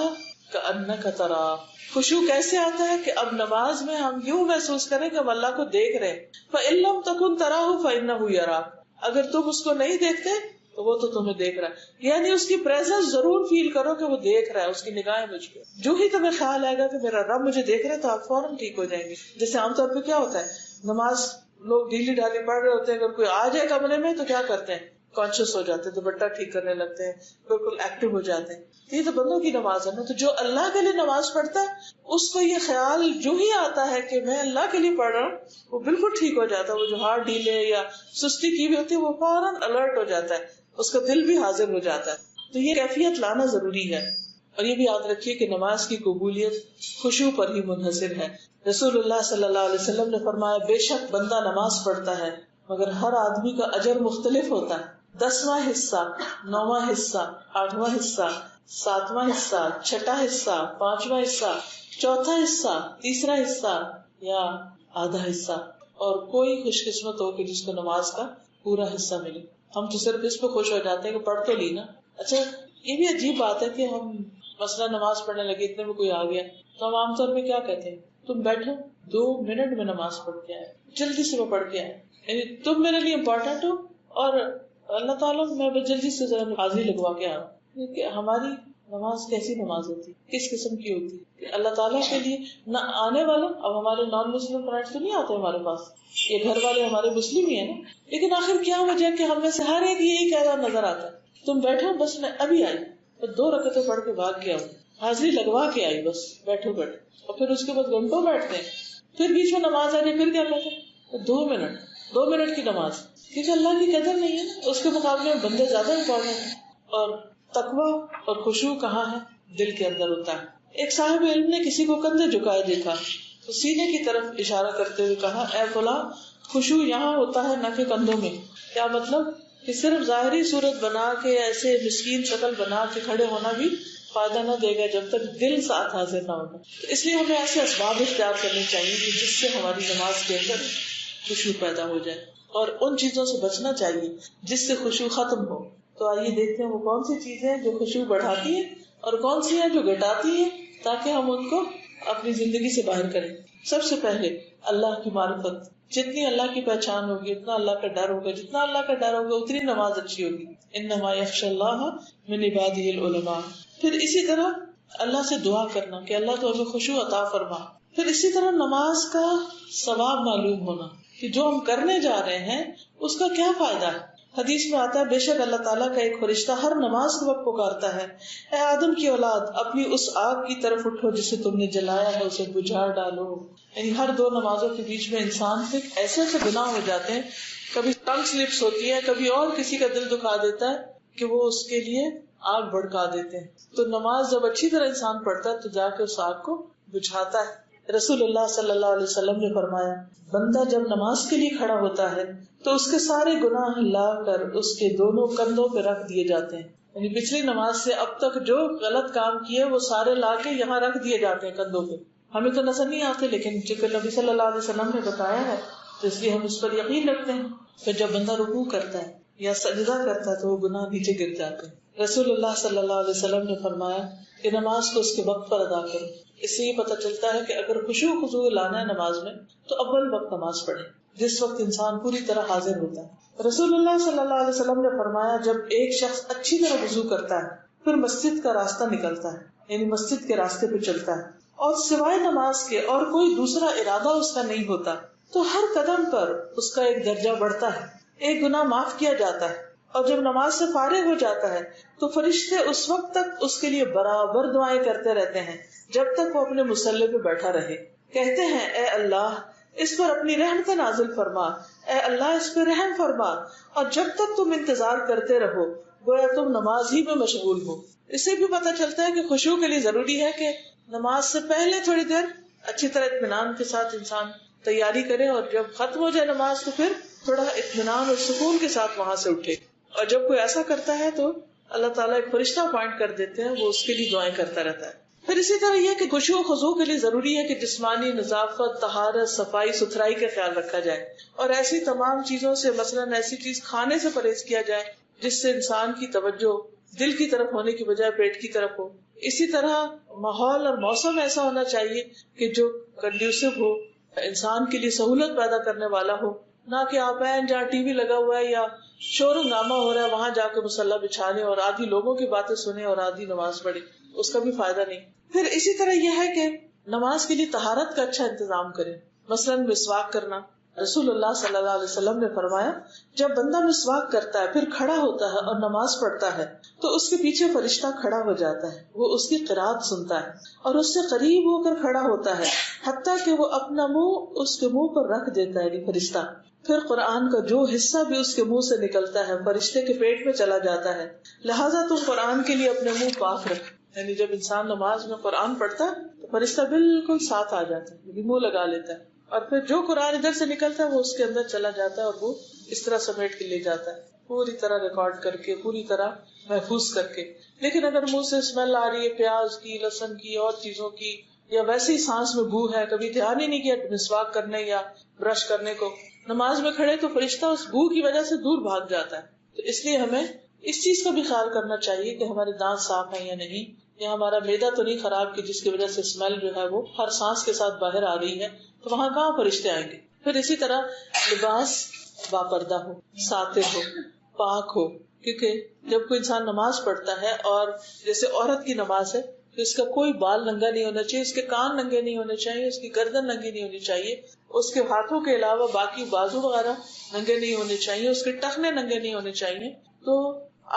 کأنک تراہ۔ خشوع کیسے آتا ہے کہ اب نماز میں ہم یوں محسوس کریں کہ ہم اللہ کو دیکھ رہے ہیں، فإن لم تکن تراہ فإنہ یراک، اگر تم اس کو نہیں دیکھتے تو وہ تو تمہیں دیکھ رہا ہے، یعنی اس کی پریزنس ضرور فیل کرو کہ وہ دیکھ رہا ہے، اس کی نگاہیں مجھ پہ۔ جو ہی تمہیں خیال آئے گا کہ میرا رب مجھے دیکھ رہا ہے تو آپ فوراً ٹھیک ہو جائیں گے۔ جیسے عام طور پہ کیا ہوتا ہے نماز لوگ ڈھیلی ڈھالی پڑھ رہے ہوتے ہیں، اگر کوئی آ جائے کمرے میں تو کیا کرتے ہیں کانشیس ہو جاتے ہیں، دوپٹہ ٹھیک کرنے لگتے ہیں، بالکل ایکٹیو ہو جاتے ہیں۔ یہ تو بندوں کی نماز ہے نا، تو جو اللہ کے لیے نماز پڑھتا ہے اس کو یہ خیال جو ہی آتا ہے کہ میں اللہ کے لیے پڑھ رہا ہوں وہ بالکل ٹھیک ہو جاتا ہے، وہ جو ہاتھ ڈھیلے یا سستی کی ہوئی ہوتی ہے وہ فوراً الرٹ ہو جاتا ہے، اس کا دل بھی حاضر ہو جاتا ہے۔ تو یہ کیفیت لانا ضروری ہے، اور یہ بھی یاد رکھیے کہ نماز کی قبولیت خشوع پر ہی منحصر ہے۔ رسول اللہ صلی اللہ علیہ وسلم نے فرمایا بے شک بندہ نماز پڑھتا ہے مگر ہر آدمی کا اجر مختلف ہوتا ہے، 10واں حصہ، 9واں حصہ، 8واں حصہ، 7واں حصہ، 6واں حصہ، 5واں حصہ، 4تھا حصہ، 3را حصہ یا آدھا حصہ، اور کوئی خوش قسمت ہو کہ جس کو نماز کا پورا حصہ ملے۔ ہم تو صرف اس پہ خوش ہو جاتے ہیں کہ پڑھ تو لی نا۔ اچھا یہ بھی عجیب بات ہے کہ ہم مثلا نماز پڑھنے لگے، اتنے میں کوئی آ گیا تو ہم عام طور میں کیا کہتے ہیں تم بیٹھو 2 منٹ میں نماز پڑھ کے آئے، جلدی سے وہ پڑھ کے آئے، یعنی تم میرے لیے امپورٹنٹ ہو اور اللہ تعالیٰ میں جلدی سے ذرا حاضری لگوا کے آؤں۔ ہماری نماز کیسی نماز ہوتی، کس قسم کی ہوتی کہ اللہ تعالیٰ کے لیے نہ آنے والا. اب ہمارے نان مسلم فرینڈس تو نہیں آتے ہمارے پاس، یہ گھر والے ہمارے مسلم ہی ہیں نا، لیکن آخر کیا وجہ کہ ہم میں سے ہر ایک یہی کہہ رہا نظر آتا ہے تم بیٹھو بس میں ابھی آئی اور 2 رکعتیں پڑھ کے بھاگ کے آؤں، حاضری لگوا کے آئی بس بیٹھو بیٹھو، اور پھر اس کے بعد گھنٹوں بیٹھتے ہیں، پھر بیچ میں نماز آ جائے پھر کیا کہتے ہیں 2 منٹ کی نماز، کیونکہ اللہ کی قدر نہیں ہے نا، اس کے مقابلے میں بندے زیادہ امپورٹنٹ ہیں. اور تقویٰ اور خشوع کہاں ہے؟ دل کے اندر ہوتا ہے. ایک صاحب علم نے کسی کو کندھے جھکائے دیکھا تو سینے کی طرف اشارہ کرتے ہوئے کہا اے فلاں خشوع یہاں ہوتا ہے نہ کہ کندھوں میں. کیا مطلب؟ کہ صرف ظاہری صورت بنا کے ایسے مسکین شکل بنا کے کھڑے ہونا بھی فائدہ نہ دے گا جب تک دل ساتھ حاضر نہ ہوگا. اس لیے ہمیں ایسے اسباب اختیار کرنے چاہیے کہ جس سے ہماری نماز کے اندر خشوع پیدا ہو جائے، اور ان چیزوں سے بچنا چاہیے جس سے خشوع ختم ہو. تو آئیے دیکھتے ہیں وہ کون سی چیزیں ہیں جو خشوع بڑھاتی ہیں اور کون سی ہیں جو گھٹاتی ہیں، تاکہ ہم ان کو اپنی زندگی سے باہر کریں. سب سے پہلے اللہ کی معرفت. جتنی اللہ کی پہچان ہوگی اتنا اللہ کا ڈر ہوگا، جتنا اللہ کا ڈر ہوگا اتنی نماز اچھی ہوگی. انما یخشی اللہ من عبادہ العلماء. پھر اسی طرح اللہ سے دعا کرنا کہ اللہ تو ہمیں خشوع عطا فرما. پھر اسی طرح نماز کا ثواب معلوم ہونا کہ جو ہم کرنے جا رہے ہیں اس کا کیا فائدہ ہے. حدیث میں آتا ہے بے شک اللہ تعالیٰ کا ایک فرشتہ ہر نماز کے وقت پکارتا ہے اے آدم کی اولاد اپنی اس آگ کی طرف اٹھو جسے تم نے جلایا ہے اسے بجھا ڈالو. یعنی ہر 2 نمازوں کے بیچ میں انسان سے ایسے ایسے گناہ ہو جاتے ہیں، کبھی ٹنگ سلپس ہوتی ہے، کبھی اور کسی کا دل دکھا دیتا ہے کہ وہ اس کے لیے آگ بھڑکا دیتے ہیں. تو نماز جب اچھی طرح انسان پڑھتا ہے تو جا کے اس آگ کو بجھاتا ہے. رسول اللہ صلی اللہ علیہ وسلم نے فرمایا بندہ جب نماز کے لیے کھڑا ہوتا ہے تو اس کے سارے گناہ لا کر اس کے دونوں کندھوں پہ رکھ دیے جاتے ہیں. یعنی پچھلی نماز سے اب تک جو غلط کام کیے وہ سارے لا کے یہاں رکھ دیے جاتے ہیں کندھوں پہ. ہمیں تو نظر نہیں آتے لیکن چونکہ نبی صلی اللہ علیہ وسلم نے بتایا ہے تو اس لیے ہم اس پر یقین رکھتے ہیں. پھر جب بندہ رکوع کرتا ہے یا سجدہ کرتا ہے تو وہ گناہ نیچے گر جاتے ہیں. رسول اللہ صلی اللہ علیہ وسلم نے فرمایا کہ نماز کو اس کے وقت پر ادا کرو. اس سے یہ پتہ چلتا ہے کہ اگر خشوع خضوع لانا ہے نماز میں تو اول وقت نماز پڑھے جس وقت انسان پوری طرح حاضر ہوتا ہے. رسول اللہ صلی اللہ علیہ وسلم نے فرمایا جب ایک شخص اچھی طرح وضو کرتا ہے پھر مسجد کا راستہ نکلتا ہے یعنی مسجد کے راستے پہ چلتا ہے اور سوائے نماز کے اور کوئی دوسرا ارادہ اس کا نہیں ہوتا تو ہر قدم پر اس کا ایک درجہ بڑھتا ہے، ایک گناہ معاف کیا جاتا ہے. اور جب نماز سے فارغ ہو جاتا ہے تو فرشتے اس وقت تک اس کے لیے برابر دعائیں کرتے رہتے ہیں جب تک وہ اپنے مصلی پہ بیٹھا رہے. کہتے ہیں اے اللہ اس پر اپنی رحمت نازل فرما، اے اللہ اس پہ رحم فرما، اور جب تک تم انتظار کرتے رہو گویا تم نماز ہی میں مشغول ہو. اس سے بھی پتہ چلتا ہے کہ خشوع کے لیے ضروری ہے کہ نماز سے پہلے تھوڑی دیر اچھی طرح اطمینان کے ساتھ انسان تیاری کرے اور جب ختم ہو جائے نماز تو پھر تھوڑا اطمینان اور سکون کے ساتھ وہاں سے اٹھے. اور جب کوئی ایسا کرتا ہے تو اللہ تعالیٰ ایک فرشتہ اپوائنٹ کر دیتے ہیں، وہ اس کے لیے دعائیں کرتا رہتا ہے. پھر اسی طرح یہ کہ خشوع و خضوع کے لیے ضروری ہے کہ جسمانی نظافت، طہارت، صفائی ستھرائی کا خیال رکھا جائے اور ایسی تمام چیزوں سے مثلاً ایسی چیز کھانے سے پرہیز کیا جائے جس سے انسان کی توجہ دل کی طرف ہونے کی بجائے پیٹ کی طرف ہو. اسی طرح ماحول اور موسم ایسا ہونا چاہیے کہ جو کنڈیوسو ہو، انسان کے لیے سہولت پیدا کرنے والا ہو، نہ کہ آپ ہیں جہاں ٹی وی لگا ہوا ہے یا شور ہنگامہ ہو رہا ہے وہاں جا کے مصلی بچھا لیں اور آدھی لوگوں کی باتیں سنیں اور آدھی نماز پڑھیں، اس کا بھی فائدہ نہیں. پھر اسی طرح یہ ہے کہ نماز کے لیے طہارت کا اچھا انتظام کریں، مثلاً مسواک کرنا. رسول اللہ صلی اللہ علیہ وسلم نے فرمایا جب بندہ مسواک کرتا ہے پھر کھڑا ہوتا ہے اور نماز پڑھتا ہے تو اس کے پیچھے فرشتہ کھڑا ہو جاتا ہے، وہ اس کی قرات سنتا ہے اور اس سے قریب ہو کر کھڑا ہوتا ہے حتیٰ کہ وہ اپنا منہ اس کے منہ پر رکھ دیتا ہے فرشتہ. پھر قرآن کا جو حصہ بھی اس کے منہ سے نکلتا ہے فرشتے کے پیٹ میں چلا جاتا ہے. لہٰذا تم قرآن کے لیے اپنے منہ پاک رکھ. یعنی جب انسان نماز میں قرآن پڑھتا ہے تو فرشتہ بالکل ساتھ آ جاتا ہے، منہ لگا لیتا ہے اور پھر جو قرآن ادھر سے نکلتا ہے وہ اس کے اندر چلا جاتا ہے اور وہ اس طرح سمیٹ کے لے جاتا ہے پوری طرح ریکارڈ کر کے، پوری طرح محفوظ کر کے. لیکن اگر منہ سے اسمیل آ رہی ہے پیاز کی، لہسن کی اور چیزوں کی، یا ویسے ہی سانس میں بو ہے، کبھی دھیان ہی نہیں کیا مسواک کرنے یا برش کرنے کو، نماز میں کھڑے تو فرشتہ اس بو کی وجہ سے دور بھاگ جاتا ہے. تو اس لیے ہمیں اس چیز کا بھی خیال کرنا چاہیے کہ ہمارے دانت صاف ہیں یا نہیں، یا ہمارا معدہ تو نہیں خراب کہ جس کی وجہ سے اسمیل جو ہے وہ ہر سانس کے ساتھ باہر آ رہی ہے، تو وہاں کہاں فرشتے آئیں گے. پھر اسی طرح لباس باپردہ ہو، ساتر ہو پاک ہو. کیونکہ جب کوئی انسان نماز پڑھتا ہے اور جیسے عورت کی نماز ہے تو اس کا کوئی بال ننگا نہیں ہونا چاہیے, اس کے کان ننگے نہیں ہونے چاہیے, اس کی گردن ننگی نہیں ہونی چاہیے, اس کے ہاتھوں کے علاوہ باقی بازو وغیرہ ننگے نہیں ہونے چاہیے, اس کے ٹخنے ننگے نہیں ہونے چاہیے. تو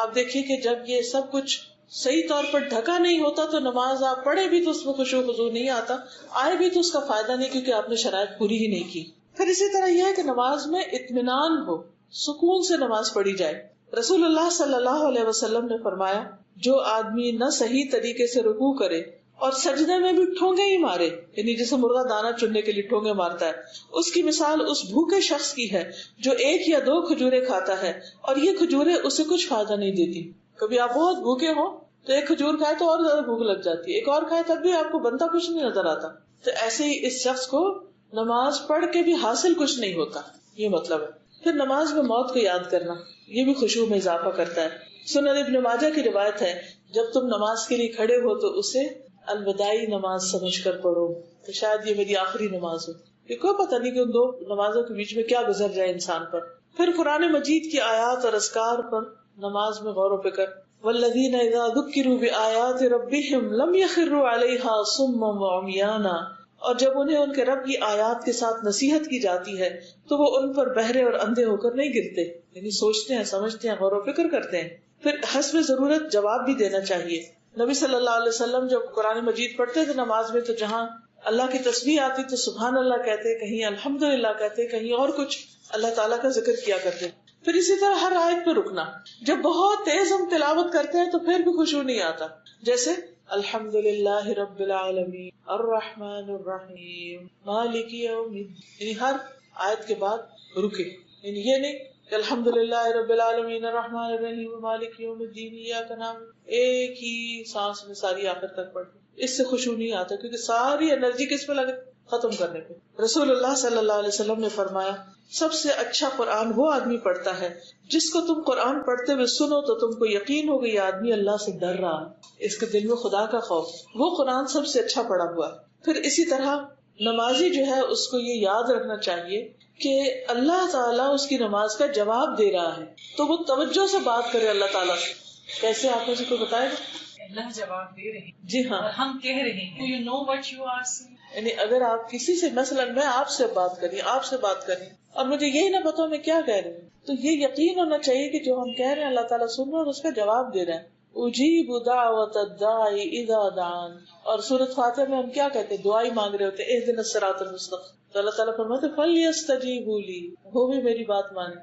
آپ دیکھیے کہ جب یہ سب کچھ صحیح طور پر ڈھکا نہیں ہوتا تو نماز آپ پڑھے بھی تو اس میں خشوع و خضوع نہیں آتا, آئے بھی تو اس کا فائدہ نہیں, کیونکہ آپ نے شرائط پوری ہی نہیں کی. پھر اسی طرح یہ ہے کہ نماز میں اطمینان ہو, سکون سے نماز پڑھی جائے. رسول اللہ صلی اللہ علیہ وسلم نے فرمایا, جو آدمی نہ صحیح طریقے سے رکوع کرے اور سجدے میں بھی ٹھونگے ہی مارے, یعنی جیسے مرغا دانا چننے کے لیے ٹھونگے مارتا ہے, اس کی مثال اس بھوکے شخص کی ہے جو 1 یا 2 کھجوریں کھاتا ہے اور یہ کھجوریں اسے کچھ فائدہ نہیں دیتی. کبھی آپ بہت بھوکے ہو تو 1 کھجور کھائے تو اور زیادہ بھوک لگ جاتی ہے, ایک اور کھائے تب بھی آپ کو بنتا کچھ نہیں نظر آتا. تو ایسے ہی اس شخص کو نماز پڑھ کے بھی حاصل کچھ نہیں ہوتا, یہ مطلب ہے. پھر نماز میں موت کو یاد کرنا, یہ بھی خشوع میں اضافہ کرتا ہے. سنن ابن ماجہ کی روایت ہے, جب تم نماز کے لیے کھڑے ہو تو اسے الوداعی نماز سمجھ کر پڑھو, تو شاید یہ میری آخری نماز ہو. یہ کوئی پتہ نہیں کہ ان 2 نمازوں کے بیچ میں کیا گزر جائے انسان پر. پھر قرآن مجید کی آیات اور اذکار پر نماز میں غور و فکر. والذین اذا ذکروا بآیات ربہم لم یخروا علیہا صما وعمیانا, اور جب انہیں ان کے رب کی آیات کے ساتھ نصیحت کی جاتی ہے تو وہ ان پر بہرے اور اندھے ہو کر نہیں گرتے, یعنی سوچتے ہیں, سمجھتے ہیں, غور و فکر کرتے ہیں. پھر حسب ضرورت جواب بھی دینا چاہیے. نبی صلی اللہ علیہ وسلم جب قرآن مجید پڑھتے تھے نماز میں تو جہاں اللہ کی تسبیح آتی تو سبحان اللہ کہتے, کہیں الحمدللہ کہتے, کہیں اور کچھ اللہ تعالیٰ کا ذکر کیا کرتے. پھر اسی طرح ہر آیت پہ رکنا. جب بہت تیز ہم تلاوت کرتے ہیں تو پھر بھی خشوع نہیں آتا, جیسے الحمدللہ رب العالمین الرحمن الرحیم مالک یوم الدین, یعنی ہر آیت کے بعد رکے, یعنی یہ نہیں کہ الحمدللہ رب العالمین الرحمن الرحیم مالک یوم الدین ایاک نعبد, ایک ہی سانس میں ساری آخر تک پڑھ, اس سے خشوع نہیں آتا کیونکہ ساری انرجی کس پہ لگے, ختم کرنے پہ. رسول اللہ صلی اللہ علیہ وسلم نے فرمایا, سب سے اچھا قرآن وہ آدمی پڑھتا ہے جس کو تم قرآن پڑھتے ہوئے سنو تو تم کو یقین ہوگا یہ آدمی اللہ سے ڈر رہا, اس کے دل میں خدا کا خوف, وہ قرآن سب سے اچھا پڑھا ہوا. پھر اسی طرح نمازی جو ہے اس کو یہ یاد رکھنا چاہیے کہ اللہ تعالیٰ اس کی نماز کا جواب دے رہا ہے, تو وہ توجہ سے بات کرے اللہ تعالیٰ سے. کیسے آپ مجھے کو بتائے گا؟ اللہ جواب دے رہے ہیں, جی ہاں, ہم کہہ رہے ہیں you know what you are saying. یعنی اگر آپ کسی سے, مثلا میں آپ سے بات کری, آپ سے بات کری اور مجھے یہی نہ پتا میں کیا کہہ رہی ہوں, تو یہ یقین ہونا چاہیے کہ جو ہم کہہ رہے ہیں اللہ تعالیٰ سن رہا ہے اور اس کا جواب دے رہا ہے. اجیب دعوت الداعی اذا دعان, اور سورۃ فاتحہ میں ہم کیا کہتے ہیں, دعائی مانگ رہے ہوتے ہیں, اہدنا الصراط المستقیم, تو اللہ تعالیٰ فرماتے ہیں فلیستجیبوا لی, وہ بھی میری بات مانے,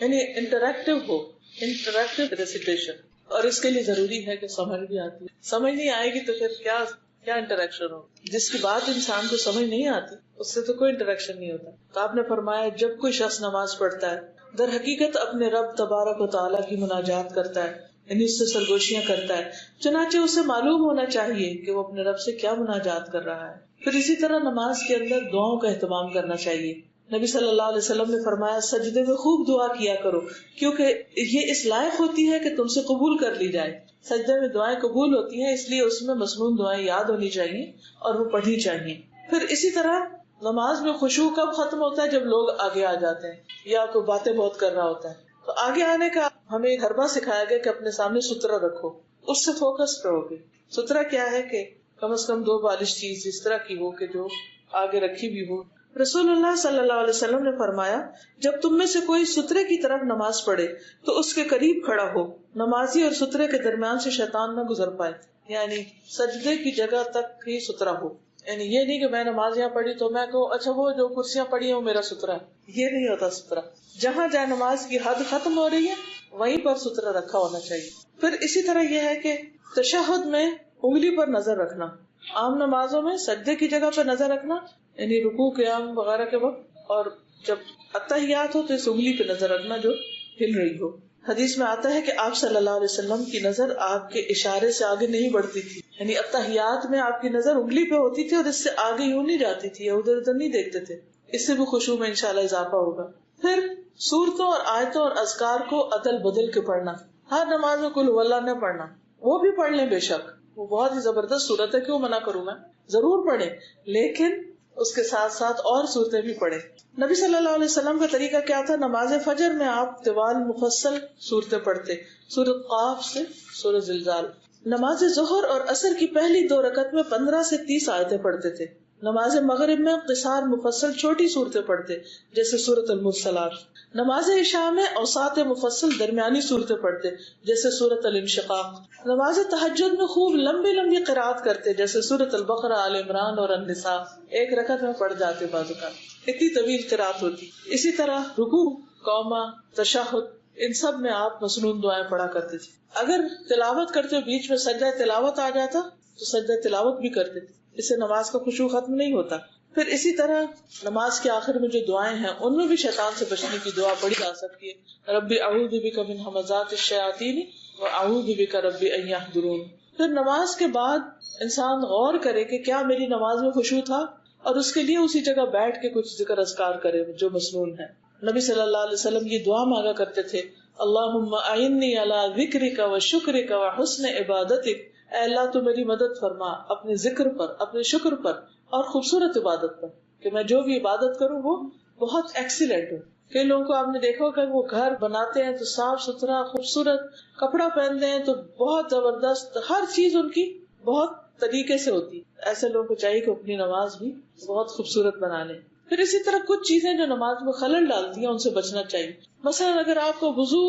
یعنی انٹریکٹیو ہو, انٹریکٹیو ریسیٹیشن. اور اس کے لیے ضروری ہے کہ سمجھ بھی آتی ہے, سمجھ نہیں آئے گی تو پھر کیا انٹریکشن ہو. جس کی بات انسان کو سمجھ نہیں آتی اس سے تو کوئی انٹریکشن نہیں ہوتا. تو آپ نے فرمایا جب کوئی شخص نماز پڑھتا ہے در حقیقت اپنے رب تبارک و تعالیٰ کی مناجات کرتا ہے, یعنی اس سے سرگوشیاں کرتا ہے, چنانچہ اسے معلوم ہونا چاہیے کہ وہ اپنے رب سے کیا مناجات کر رہا ہے. پھر اسی طرح نماز کے اندر دعاؤں کا اہتمام کرنا چاہیے. نبی صلی اللہ علیہ وسلم نے فرمایا سجدے میں خوب دعا کیا کرو کیونکہ یہ اس لائق ہوتی ہے کہ تم سے قبول کر لی جائے. سجدے میں دعائیں قبول ہوتی ہیں, اس لیے اس میں مصنون دعائیں یاد ہونی چاہیے اور وہ پڑھنی چاہیے. پھر اسی طرح نماز میں خشوع کب ختم ہوتا ہے, جب لوگ آگے آ جاتے ہیں یا کوئی باتیں بہت کر رہا ہوتا ہے. تو آگے آنے کا ہمیں ایک حربہ سکھایا گیا کہ اپنے سامنے سترہ رکھو, اس سے فوکس رہو گے. سترہ کیا ہے کہ کم از کم 2 بالش چیز اس طرح کی ہو کہ جو آگے رکھی بھی ہو. رسول اللہ صلی اللہ علیہ وسلم نے فرمایا جب تم میں سے کوئی سترے کی طرف نماز پڑھے تو اس کے قریب کھڑا ہو, نمازی اور سترے کے درمیان سے شیطان نہ گزر پائے, یعنی سجدے کی جگہ تک ہی سترا ہو. یعنی یہ نہیں کہ میں نماز یہاں پڑھی تو میں کہوں اچھا وہ جو کرسیاں پڑھی ہیں وہ میرا سترا ہے, یہ نہیں ہوتا. سترا جہاں جہاں نماز کی حد ختم ہو رہی ہے وہیں پر سترا رکھا ہونا چاہیے. پھر اسی طرح یہ ہے کہ تشہد میں انگلی پر نظر رکھنا, عام نمازوں میں سجدے کی جگہ پر نظر رکھنا یعنی رکوع قیام وغیرہ کے وقت, اور جب اتحیات ہو تو اس انگلی پہ نظر رکھنا جو ہل رہی ہو. حدیث میں آتا ہے کہ آپ صلی اللہ علیہ وسلم کی نظر آپ کے اشارے سے آگے نہیں بڑھتی تھی, یعنی اتحیات میں آپ کی نظر انگلی پہ ہوتی تھی اور اس سے آگے یوں نہیں جاتی تھی یا ادھر ادھر نہیں دیکھتے تھے. اس سے بھی خشوع میں انشاءاللہ اضافہ ہوگا. پھر سورتوں اور آیتوں اور اذکار کو عدل بدل کے پڑھنا, ہر نماز میں قل واللہ نہ پڑھنا, وہ بھی پڑھ لیں بے شک, وہ بہت ہی زبردست صورت ہے, کیوں منع کروں میں, ضرور پڑھیں, لیکن اس کے ساتھ ساتھ اور صورتیں بھی پڑھے. نبی صلی اللہ علیہ وسلم کا طریقہ کیا تھا؟ نماز فجر میں آپ طوال مفصل صورتیں پڑھتے، سورۃ قاف سے سورۃ زلزال. نماز ظہر اور عصر کی پہلی 2 رکعت میں 15 سے 30 آیتیں پڑھتے تھے. نماز مغرب میں قصار مفصل چھوٹی صورتیں پڑھتے جیسے سورۃ المرسلات. نماز عشاء میں اوساط مفصل درمیانی صورتیں پڑھتے جیسے سورۃ الانشقاق. نماز تہجد میں خوب لمبی لمبی قرات کرتے جیسے سورۃ البقرہ، آل عمران اور النساء. 1 رکعت میں پڑھ جاتے بعض اوقات، اتنی طویل قرات ہوتی. اسی طرح رکوع، قوما، تشہد، ان سب میں آپ مسنون دعائیں پڑھا کرتے تھے. اگر تلاوت کرتے بیچ میں سجدہ تلاوت آ جاتا تو سجدہ تلاوت بھی کرتے تھے، اس سے نماز کا خشوع ختم نہیں ہوتا. پھر اسی طرح نماز کے آخر میں جو دعائیں ہیں ان میں بھی شیطان سے بچنے کی دعا پڑھی جا سکتی ہے. رب اعوذ بک من ھمزات الشیاطین واعوذ بک رب ان یحضرون. پھر نماز کے بعد انسان غور کرے کہ کیا میری نماز میں خشوع تھا، اور اس کے لیے اسی جگہ بیٹھ کے کچھ ذکر اذکار کرے جو مسنون ہے. نبی صلی اللہ علیہ وسلم یہ دعا مانگا کرتے تھے، اللہم اعنی علی ذکرک و شکرک و حسن عبادتک. اے اللہ تو میری مدد فرما اپنے ذکر پر، اپنے شکر پر اور خوبصورت عبادت پر، کہ میں جو بھی عبادت کروں وہ بہت ایکسیلنٹ ہو. کئی لوگوں کو آپ نے دیکھا ہوگا کہ وہ گھر بناتے ہیں تو صاف ستھرا خوبصورت، کپڑا پہنتے ہیں تو بہت زبردست، ہر چیز ان کی بہت طریقے سے ہوتی. ایسے لوگوں کو چاہیے کہ اپنی نماز بھی بہت خوبصورت بنا لیں. پھر اسی طرح کچھ چیزیں جو نماز میں خلل ڈالتی ہیں ان سے بچنا چاہیے. مثلا اگر آپ کو وضو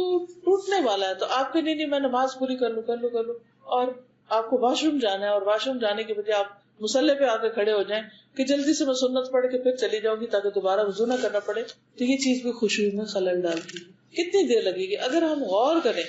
ٹوٹنے والا ہے تو آپ کے نہیں میں نماز پوری کر لوں اور آپ کو واش روم جانا ہے اور واش روم جانے کے بجائے آپ مصلے پہ آ کے کھڑے ہو جائیں کہ جلدی سے میں سنت پڑھ کے پھر چلی جاؤں گی تاکہ دوبارہ وضو نہ کرنا پڑے، تو یہ چیز بھی خشوع میں خلل ڈالتی ہے. کتنی دیر لگے گی؟ اگر ہم غور کریں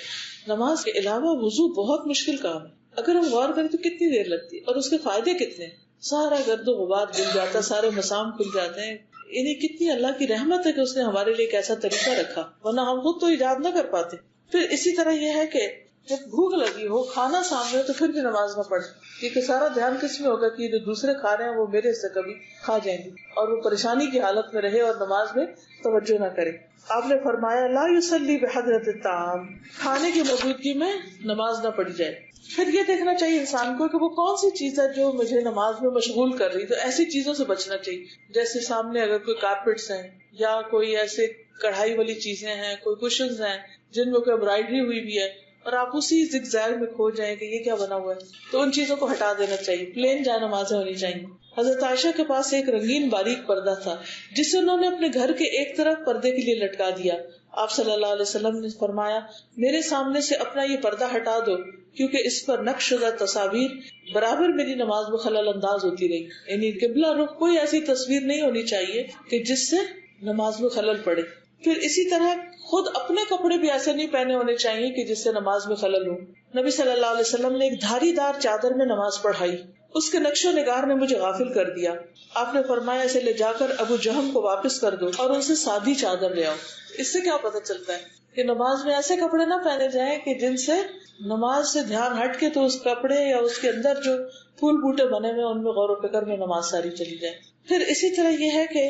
نماز کے علاوہ وضو بہت مشکل کام ہے. اگر ہم غور کریں تو کتنی دیر لگتی ہے اور اس کے فائدے کتنے ہیں. سارا گرد و غبار دل جاتا، سارے مسام کھل جاتے ہیں. یعنی کتنی اللہ کی رحمت ہے کہ اس نے ہمارے لیے ایک ایسا طریقہ رکھا، ورنہ ہم خود تو ایجاد نہ کر پاتے. پھر اسی طرح یہ ہے کہ جب بھوک لگی ہو، کھانا سامنے تو پھر بھی نماز نہ پڑھے، کیونکہ سارا دھیان کس میں ہوگا کہ جو دوسرے کھا رہے ہیں وہ میرے سے کبھی کھا جائیں گے، اور وہ پریشانی کی حالت میں رہے اور نماز میں توجہ نہ کرے. آپ نے فرمایا لا یصلی بحضرۃ الطعام، کھانے کی موجودگی میں نماز نہ پڑھی جائے. پھر یہ دیکھنا چاہیے انسان کو کہ وہ کون سی چیز ہے جو مجھے نماز میں مشغول کر رہی، تو ایسی چیزوں سے بچنا چاہیے. جیسے سامنے اگر کوئی کارپیٹس ہیں یا کوئی ایسے کڑھائی والی چیزیں ہیں، کوئی کوشنز ہیں جن میں کوئی امبرائڈری ہوئی بھی ہے اور آپ اسی زگ زیگ میں کھو جائیں کہ یہ کیا بنا ہوا ہے، تو ان چیزوں کو ہٹا دینا چاہیے. پلین جائے نمازیں ہونی چاہیے. حضرت عائشہ کے پاس ایک رنگین باریک پردہ تھا جسے انہوں نے اپنے گھر کے ایک طرف پردے کے لیے لٹکا دیا. آپ صلی اللہ علیہ وسلم نے فرمایا میرے سامنے سے اپنا یہ پردہ ہٹا دو، کیونکہ اس پر نقش شدہ تصاویر برابر میری نماز میں خلل انداز ہوتی رہی. یعنی قبلہ رخ کوئی ایسی تصویر نہیں ہونی چاہیے کہ جس سے نماز میں خلل پڑے. پھر اسی طرح خود اپنے کپڑے بھی ایسے نہیں پہنے ہونے چاہیے کہ جس سے نماز میں خلل ہو. نبی صلی اللہ علیہ وسلم نے ایک دھاری دار چادر میں نماز پڑھائی، اس کے نقش و نگار نے مجھے غافل کر دیا. آپ نے فرمایا اسے لے جا کر ابو جہم کو واپس کر دو اور ان سے سادی چادر لے آؤ. اس سے کیا پتہ چلتا ہے کہ نماز میں ایسے کپڑے نہ پہنے جائیں کہ جن سے نماز سے دھیان ہٹ کے تو اس کپڑے یا اس کے اندر جو پھول بوٹے بنے ہوئے ان میں غور و فکر میں نماز ساری چلی جائے. پھر اسی طرح یہ ہے کہ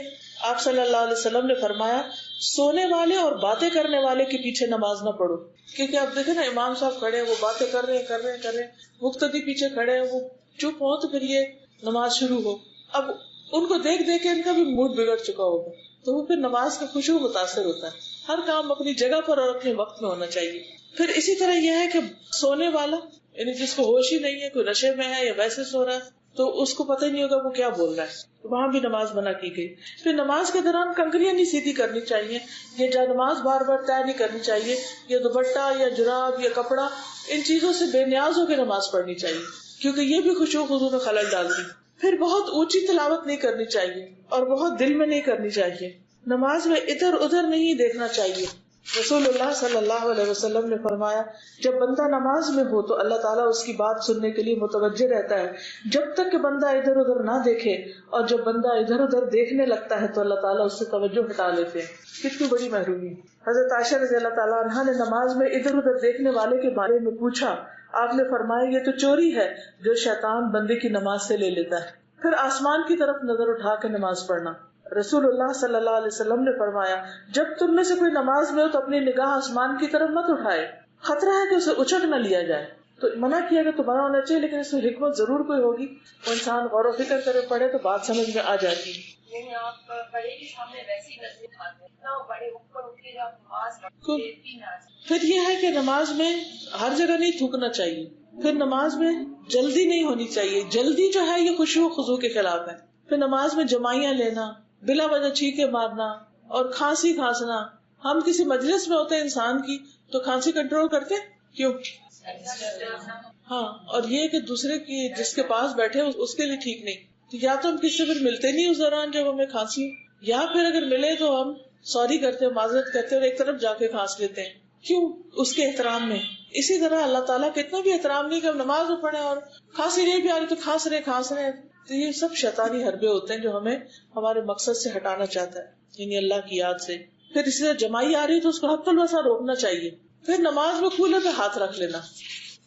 آپ صلی اللہ علیہ وسلم نے فرمایا سونے والے اور باتیں کرنے والے کے پیچھے نماز نہ پڑھو. کیونکہ آپ دیکھیں نا امام صاحب کھڑے ہیں، وہ باتیں کر رہے ہیں، مقتدی پیچھے کھڑے ہیں، وہ چپ ہو تو پھر یہ نماز شروع ہو. اب ان کو دیکھ دیکھ کے ان کا بھی موڈ بگڑ چکا ہوگا، تو وہ پھر نماز کا خشوع متاثر ہوتا ہے. ہر کام اپنی جگہ پر اور اپنے وقت میں ہونا چاہیے. پھر اسی طرح یہ ہے کہ سونے والا یعنی جس کو ہوش ہی نہیں ہے، کوئی نشے میں ہے یا ویسے سو رہا ہے تو اس کو پتہ ہی نہیں ہوگا وہ کیا بول رہا ہے، تو وہاں بھی نماز منع کی گئی. پھر نماز کے دوران کنکریاں نہیں سیدھی کرنی چاہیے، یہ جا نماز بار بار طے نہیں کرنی چاہیے، یہ دوپٹہ یا جراب یا کپڑا ان چیزوں سے بے نیاز ہو کے نماز پڑھنی چاہیے، کیونکہ یہ بھی خشوع خضوع میں خلل ڈالتی. پھر بہت اونچی تلاوت نہیں کرنی چاہیے اور بہت دل میں نہیں کرنی چاہیے. نماز میں ادھر ادھر نہیں دیکھنا چاہیے. رسول اللہ صلی اللہ علیہ وسلم نے فرمایا جب بندہ نماز میں ہو تو اللہ تعالیٰ اس کی بات سننے کے لیے متوجہ رہتا ہے جب تک کہ بندہ ادھر ادھر نہ دیکھے، اور جب بندہ ادھر ادھر دیکھنے لگتا ہے تو اللہ تعالیٰ اس سے توجہ ہٹا لیتے ہیں. کتنی بڑی محرومی. حضرت عائشہ رضی اللہ تعالیٰ عنہا نے نماز میں ادھر ادھر دیکھنے والے کے بارے میں پوچھا. آپ نے فرمایا یہ تو چوری ہے جو شیطان بندے کی نماز سے لے لیتا ہے. پھر آسمان کی طرف نظر اٹھا کے نماز پڑھنا. رسول اللہ صلی اللہ علیہ وسلم نے فرمایا جب تم میں سے کوئی نماز میں ہو تو اپنی نگاہ آسمان کی طرف مت اٹھائے، خطرہ ہے کہ اسے اچک نہ لیا جائے. تو منع کیا کہ تمہارا ہونا چاہیے، لیکن اس میں حکمت ضرور کوئی ہوگی، وہ انسان غور و فکر کرے پڑھے تو بات سمجھ میں آ جاتی ہے. یعنی آپ بڑے کے سامنے ویسی نظریں کھاتے ہیں نہ، بڑے اوپر اٹھ کے آپ نماز پڑھتے ہیں. پھر یہ ہے کہ نماز میں ہر جگہ نہیں تھوکنا چاہیے. پھر نماز میں جلدی نہیں ہونی چاہیے. جلدی جو ہے یہ خشوع و خضوع کے خلاف ہے. پھر نماز میں جمائیاں لینا، بلا وجہ چھینکے مارنا اور کھانسی کھانسنا. ہم کسی مجلس میں ہوتے ہیں انسان کی تو کھانسی کنٹرول کرتے کیوں؟ ہاں، اور یہ کہ دوسرے کی جس کے پاس بیٹھے اس کے لیے ٹھیک نہیں. تو یا تو ہم کسی سے پھر ملتے نہیں اس دوران جب ہمیں کھانسی ہو، یا پھر اگر ملے تو ہم سوری کرتے ہیں، معذرت کرتے ہیں اور ایک طرف جا کے کھانس لیتے ہیں. کیوں؟ اس کے احترام میں. اسی طرح اللہ تعالیٰ کا اتنا بھی احترام نہیں کہ ہم نماز میں پڑھیں اور کھانسی نہیں بھی آ رہی تو کھانس رہے. تو یہ سب شیطانی حربے ہوتے ہیں جو ہمیں ہمارے مقصد سے ہٹانا چاہتا ہے، یعنی اللہ کی یاد سے. پھر اسی طرح جمائی آ رہی ہے تو اس کو حق الوسع روکنا چاہیے. پھر نماز میں کولے پہ ہاتھ رکھ لینا،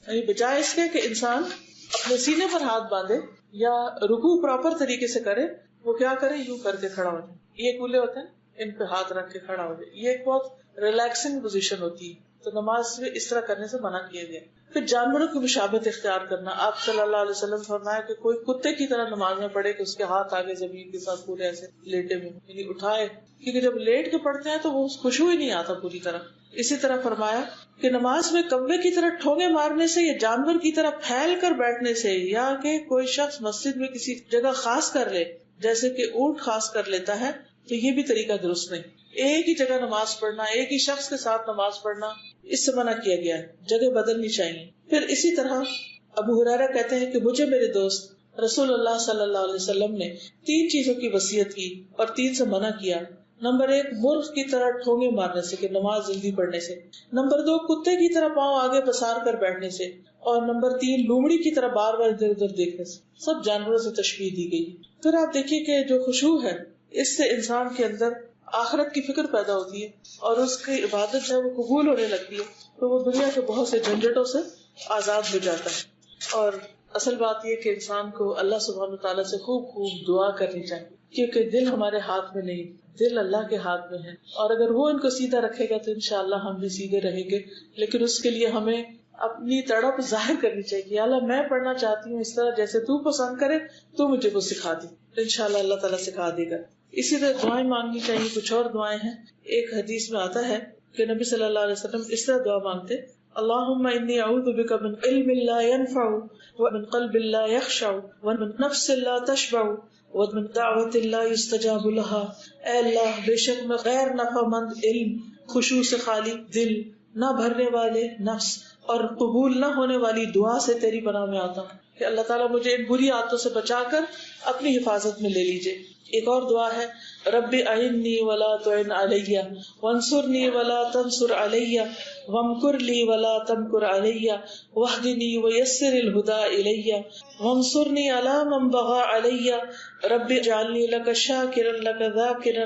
یعنی بجائے اس کے کہ انسان اپنے سینے پر ہاتھ باندھے یا رکوع پراپر طریقے سے کرے، وہ کیا کرے؟ یوں کر کے کھڑا ہو جائے. یہ کولے ہوتے ہیں، ان پہ ہاتھ رکھ کے کھڑا ہو جائے. یہ ایک بہت ریلیکسنگ پوزیشن ہوتی ہے، تو نماز میں اس طرح کرنے سے منع کیا گیا. پھر جانوروں کی مشابہت اختیار کرنا. آپ صلی اللہ علیہ وسلم فرمایا کہ کوئی کتے کی طرح نماز میں پڑھے کہ اس کے ہاتھ آگے زمین کے ساتھ پورے ایسے لیٹے ہوئے، یعنی اٹھائے، کیونکہ جب لیٹ کے پڑھتے ہیں تو وہ خوشبو ہی نہیں آتا پوری طرح. اسی طرح فرمایا کہ نماز میں کوے کی طرح ٹھونگے مارنے سے یا جانور کی طرح پھیل کر بیٹھنے سے، یا کہ کوئی شخص مسجد میں کسی جگہ خاص کر لے جیسے کہ اونٹ خاص کر لیتا ہے، تو یہ بھی طریقہ درست نہیں. ایک ہی جگہ نماز پڑھنا، ایک ہی شخص کے ساتھ نماز پڑھنا، اس سے منع کیا گیا ہے. جگہ بدلنی چاہیے. پھر اسی طرح ابو ہریرہ کہتے ہیں کہ مجھے میرے دوست رسول اللہ صلی اللہ علیہ وسلم نے 3 چیزوں کی وصیت کی اور 3 سے منع کیا. نمبر 1 مرغ کی طرح ٹھونگے مارنے سے کہ نماز جلدی پڑھنے سے. نمبر 2 کتے کی طرح پاؤں آگے پسار کر بیٹھنے سے. اور نمبر 3 لومڑی کی طرح بار بار ادھر ادھر دیکھنے سے. سب جانوروں سے تشبیہ دی گئی. پھر آپ دیکھیے کہ جو خشوع ہے اس سے انسان کے اندر آخرت کی فکر پیدا ہوتی ہے اور اس کی عبادت جب وہ قبول ہونے لگتی ہے تو وہ دنیا کے بہت سے جھنجھٹوں سے آزاد ہو جاتا ہے. اور اصل بات یہ کہ انسان کو اللہ سبحانہ تعالیٰ سے خوب خوب دعا کرنی چاہیے، کیونکہ دل ہمارے ہاتھ میں نہیں، دل اللہ کے ہاتھ میں ہے. اور اگر وہ ان کو سیدھا رکھے گا تو انشاءاللہ ہم بھی سیدھے رہیں گے. لیکن اس کے لیے ہمیں اپنی تڑپ ظاہر کرنی چاہیے کہ اللہ میں پڑھنا چاہتی ہوں اس طرح جیسے تو پسند کرے، تو مجھے وہ سکھا دے. انشاءاللہ اللہ تعالیٰ سکھا دے گا. اسی طرح دعائیں مانگنی چاہیے. کچھ اور دعائیں ہیں. ایک حدیث میں آتا ہے کہ نبی صلی اللہ علیہ وسلم اس طرح دعا مانگتے: اللہم انی اعوذ بک من علم لا ينفع ومن قلب لا يخشع ومن نفس لا تشبع ومن دعوت لا يستجاب لها. اے اللہ، بے شک میں غیر نفع مند علم، خشوع سے خالی دل، نہ بھرنے والے نفس اور قبول نہ ہونے والی دعا سے تیری پناہ میں آتا ہوں کہ اللہ تعالیٰ مجھے ان بری عادتوں سے بچا کر اپنی حفاظت میں لے لیجئے. ایک اور دعا ہے: رب اعنی ولا تعن علی وانصرنی ولا تنصر علی وامکر لی ولا تمکر علی واہدنی ویسر الہدی الی وانصرنی علی من بغی علی رب اجعلنی لک شاکرا لک ذاکرا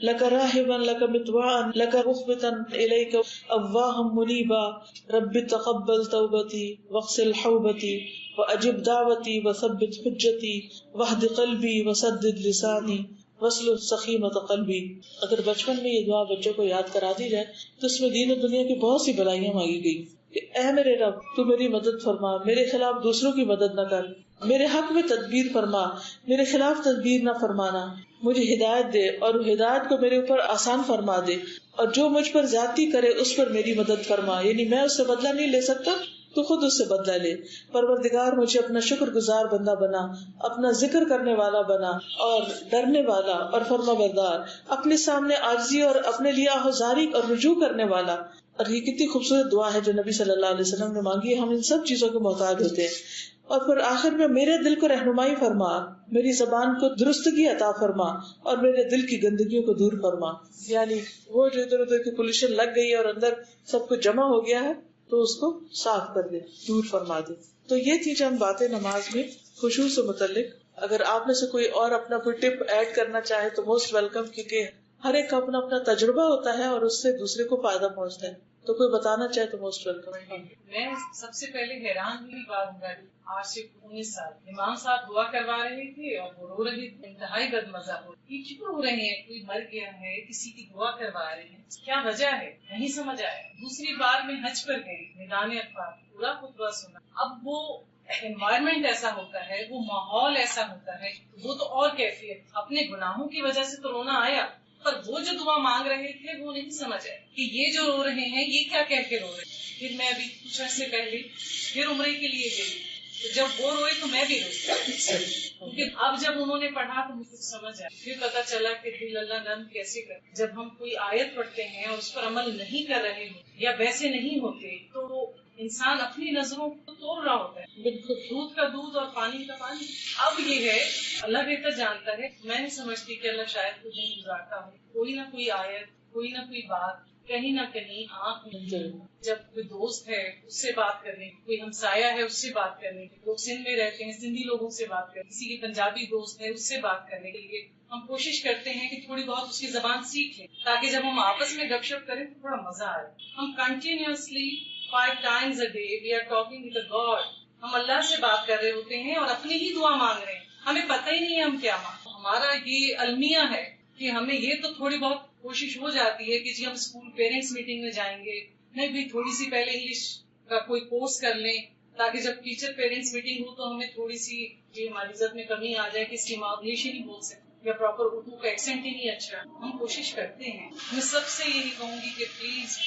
لک راہبا لک مطواعا لک مخبتا الیک اواہا منیبا رب تقبل توبتی واغسل حوبتی واجب دعوتی وثبت حجتی واہد قلبی وسدد لسانی وصل سخیمت قلبی. اگر بچپن میں یہ دعا بچوں کو یاد کرا دی جائے تو اس میں دین و دنیا کی بہت سی بلائیاں مانگی گئی کہ اے میرے رب، تو میری مدد فرما، میرے خلاف دوسروں کی مدد نہ کر، میرے حق میں تدبیر فرما، میرے خلاف تدبیر نہ فرمانا، مجھے ہدایت دے اور ہدایت کو میرے اوپر آسان فرما دے، اور جو مجھ پر زیادتی کرے اس پر میری مدد فرما. یعنی میں اس سے بدلہ نہیں لے سکتا، تو خود اس سے بدلہ لے. پروردگار مجھے اپنا شکر گزار بندہ بنا، اپنا ذکر کرنے والا بنا اور ڈرنے والا اور فرما بردار، اپنے سامنے عاجزی اور اپنے لیے آہذاری اور رجوع کرنے والا. اور یہ کتنی خوبصورت دعا ہے جو نبی صلی اللہ علیہ وسلم نے مانگی ہے. ہم ان سب چیزوں کے محتاج ہوتے ہیں. اور پھر آخر میں میرے دل کو رہنمائی فرما، میری زبان کو درستگی عطا فرما اور میرے دل کی گندگیوں کو دور فرما. یعنی وہ جو ادھر ادھر کی پولیشن لگ گئی اور اندر سب کچھ جمع ہو گیا ہے تو اس کو صاف کر دے، دور فرما دے. تو یہ تھی چند باتیں نماز میں خشوع سے متعلق. اگر آپ میں سے کوئی اور اپنا کوئی ٹپ ایڈ کرنا چاہے تو موسٹ ویلکم، کیونکہ ہر ایک کا اپنا اپنا تجربہ ہوتا ہے اور اس سے دوسرے کو فائدہ پہنچتا ہے. تو کوئی بتانا چاہے تو موسٹ ویلکم. میں سب سے پہلے حیران ہوئی بات ہوں آج سے 19 سال امام صاحب دعا کروا رہے تھے اور وہ رو رہے تھے. انتہائی بد مزہ ہو. یہ کیوں رو رہے ہیں؟ کوئی مر گیا ہے، کسی کی دعا کروا رہے ہیں، کیا وجہ ہے؟ نہیں سمجھ آیا. دوسری بار میں حج پر گئی، میدان عرفات پورا خطبہ سنا. اب وہ انوائرمنٹ ایسا ہوتا ہے، وہ ماحول ایسا ہوتا ہے، وہ تو اور کیفیت. اپنے گناہوں کی وجہ سے تو رونا آیا، پر وہ جو دعا مانگ رہے تھے وہ نہیں سمجھ آئے کہ یہ جو رو رہے ہیں یہ کیا کہہ کے رو رہے ہیں. پھر میں ابھی کچھ عرصے پہلے پھر عمرے کے لیے گئی، تو جب وہ روئے تو میں بھی روئی. لیکن اب جب انہوں نے پڑھا تو مجھے سمجھ آیا. پھر پتا چلا کہ دل اللہ نرم کیسے کر. جب ہم کوئی آیت پڑھتے ہیں اور اس پر عمل نہیں کر رہے ہو یا ویسے نہیں ہوتے تو انسان اپنی نظروں کو توڑ رہا ہوتا ہے. بالکل دودھ کا دودھ اور پانی کا پانی. اب یہ ہے اللہ بہتر جانتا ہے. میں نہیں سمجھتی کہ اللہ شاید کچھ نہیں گزارتا ہوں. کوئی نہ کوئی آیت، کوئی نہ کوئی بات، کہیں نہ کہیں آنکھ میں. جب کوئی دوست ہے اس سے بات کرنے، کوئی ہمسایہ ہے اس سے بات کرنے، لوگ سندھ میں رہتے ہیں سندھی لوگوں سے بات کرنے، کسی کے پنجابی دوست ہے اس سے بات کرنے کے لیے ہم کوشش کرتے ہیں کہ تھوڑی بہت اس کی زبان سیکھ لیں تاکہ جب ہم آپس میں گپ شپ کریں تو تھوڑا مزہ آئے. ہم continuously 5 times a day we are talking with the God. ہم اللہ سے بات کر رہے ہوتے ہیں اور اپنی ہی دعا مانگ رہے ہیں. ہمیں پتہ ہی نہیں ہے ہم کیا مانگ. ہمارا یہ المیہ ہے کہ ہمیں یہ تو تھوڑی بہت کوشش ہو جاتی ہے کہ جی ہم اسکول پیرنٹس میٹنگ میں جائیں گے، نہیں بھی تھوڑی سی پہلے انگلش کا کوئی کورس کر لیں تاکہ جب ٹیچر پیرنٹس میٹنگ ہو تو ہمیں تھوڑی سی جی ہماری عزت میں کمی آ جائے کہ اس کی ماں انگلش ہی نہیں بول سکتی یا پراپر اردو کا ایکسنٹ ہی نہیں اچھا. ہم کوشش کرتے ہیں. میں سب سے یہی کہوں گی کہ پلیز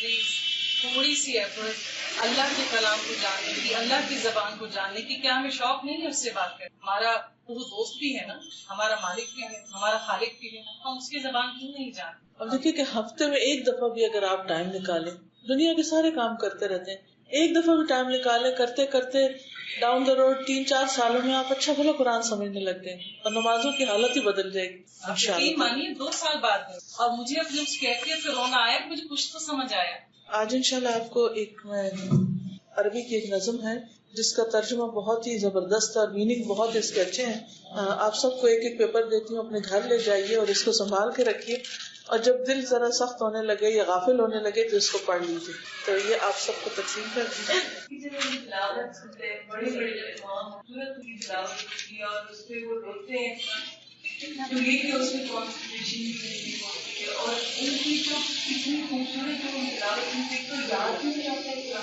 تھوڑی سی ایفرٹ اللہ کے کلام کو جاننے کی، اللہ کی زبان کو جاننے کی. کیا ہمیں شوق نہیں ہے اس سے بات کریں؟ ہمارا وہ دوست بھی ہے نا، ہمارا مالک بھی ہے، ہمارا خالق بھی ہے. ہم اس کی زبان کیوں نہیں جانتے؟ اب دیکھیے کہ ہفتے میں ایک دفعہ بھی اگر آپ ٹائم نکالیں، دنیا کے سارے کام کرتے رہتے ہیں، ایک دفعہ بھی ٹائم نکالیں، کرتے کرتے ڈاؤن دا روڈ 3-4 سالوں میں آپ اچھا بھلا قرآن سمجھنے لگتے ہیں اور نمازوں کی حالت ہی بدل جائے گی. یقین مانیے 2 سال بعد ہے اور مجھے اپنی اس کیفیت سے رونا آیا کہ مجھے کچھ تو سمجھ آیا. آج انشاءاللہ آپ کو ایک عربی کی ایک نظم ہے جس کا ترجمہ بہت ہی زبردست اور میننگ بہت اس کے اچھے ہیں. آپ سب کو ایک ایک پیپر دیتی ہوں، اپنے گھر لے جائیے اور اس کو سنبھال کے رکھیے، اور جب دل ذرا سخت ہونے لگے یا غافل ہونے لگے تو اس کو پڑھ لیجیے. تو یہ آپ سب کو تقسیم کر دیجیے. بڑے بڑے اور اس پہ وہ روتے ہیں اس میں کانسنٹریشن اور ان کی جو کتنی خوبصورت تلاوت ان سے تو یاد بھی نہیں آتا،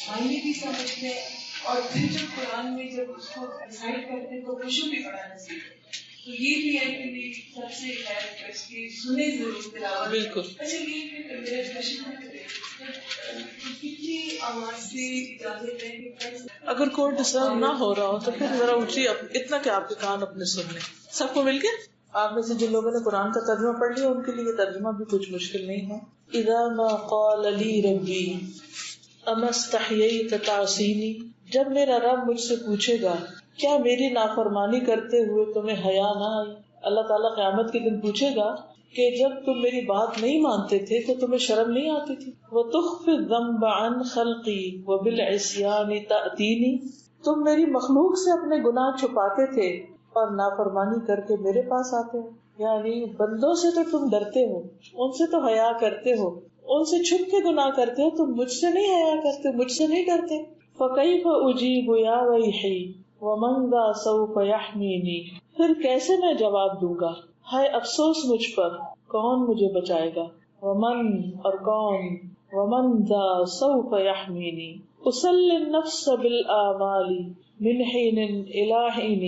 معنی بھی سمجھتے ہیں اور پھر جب قرآن میں جب اس کو ڈسائڈ کرتے ہیں تو خوشی بھی بڑا نصیب ہے. تو یہ بھی ہے کہ میری سب سے ہے کہ سنیں ضرور تلاوت. بالکل. اچھا یہ میرا کوشچن ہے کتنی آواز سے اجازت ہے کہ اگر کوئی ڈسٹرب نہ ہو رہا ہو تو پھر ذرا اونچی اتنا کہ آپ کے کان اپنے سن لیں. سب کو مل کے آپ میں سے جن لوگوں نے قرآن کا ترجمہ پڑھ لیا ان کے لیے ترجمہ بھی کچھ مشکل نہیں ہے. اذا ما قال لی ربی اما استحییت تعصینی، جب میرا رب مجھ سے پوچھے گا کیا میری نافرمانی کرتے ہوئے تمہیں حیا نہ آئی. اللہ تعالیٰ قیامت کے دن پوچھے گا کہ جب تم میری بات نہیں مانتے تھے تو تمہیں شرم نہیں آتی تھی. وَتُخْفِ الذَّنبَ عَنْ خَلْقِي وَبِالْعِصْيَانِ تَأْتِينِي، تم میری مخلوق سے اپنے گناہ چھپاتے تھے اور نافرمانی کر کے میرے پاس آتے ہو. یعنی بندوں سے تو تم ڈرتے ہو، ان سے تو حیا کرتے ہو، ان سے چھپ کے گناہ کرتے ہو، تم مجھ سے نہیں حیا کرتے، مجھ سے نہیں ڈرتے. فَكَيْفَ أُجِيبُ يَا وَيْحِي وَمَنْ ذَا سَوْفَ يَحْمِينِي، پھر کیسے میں جواب دوں گا، ہائے افسوس مجھ پر، کون مجھے بچائے گا. ومن اور کون، ومن ذا سوف یحمینی. اسلی النفس بالآمال من حین الی حین،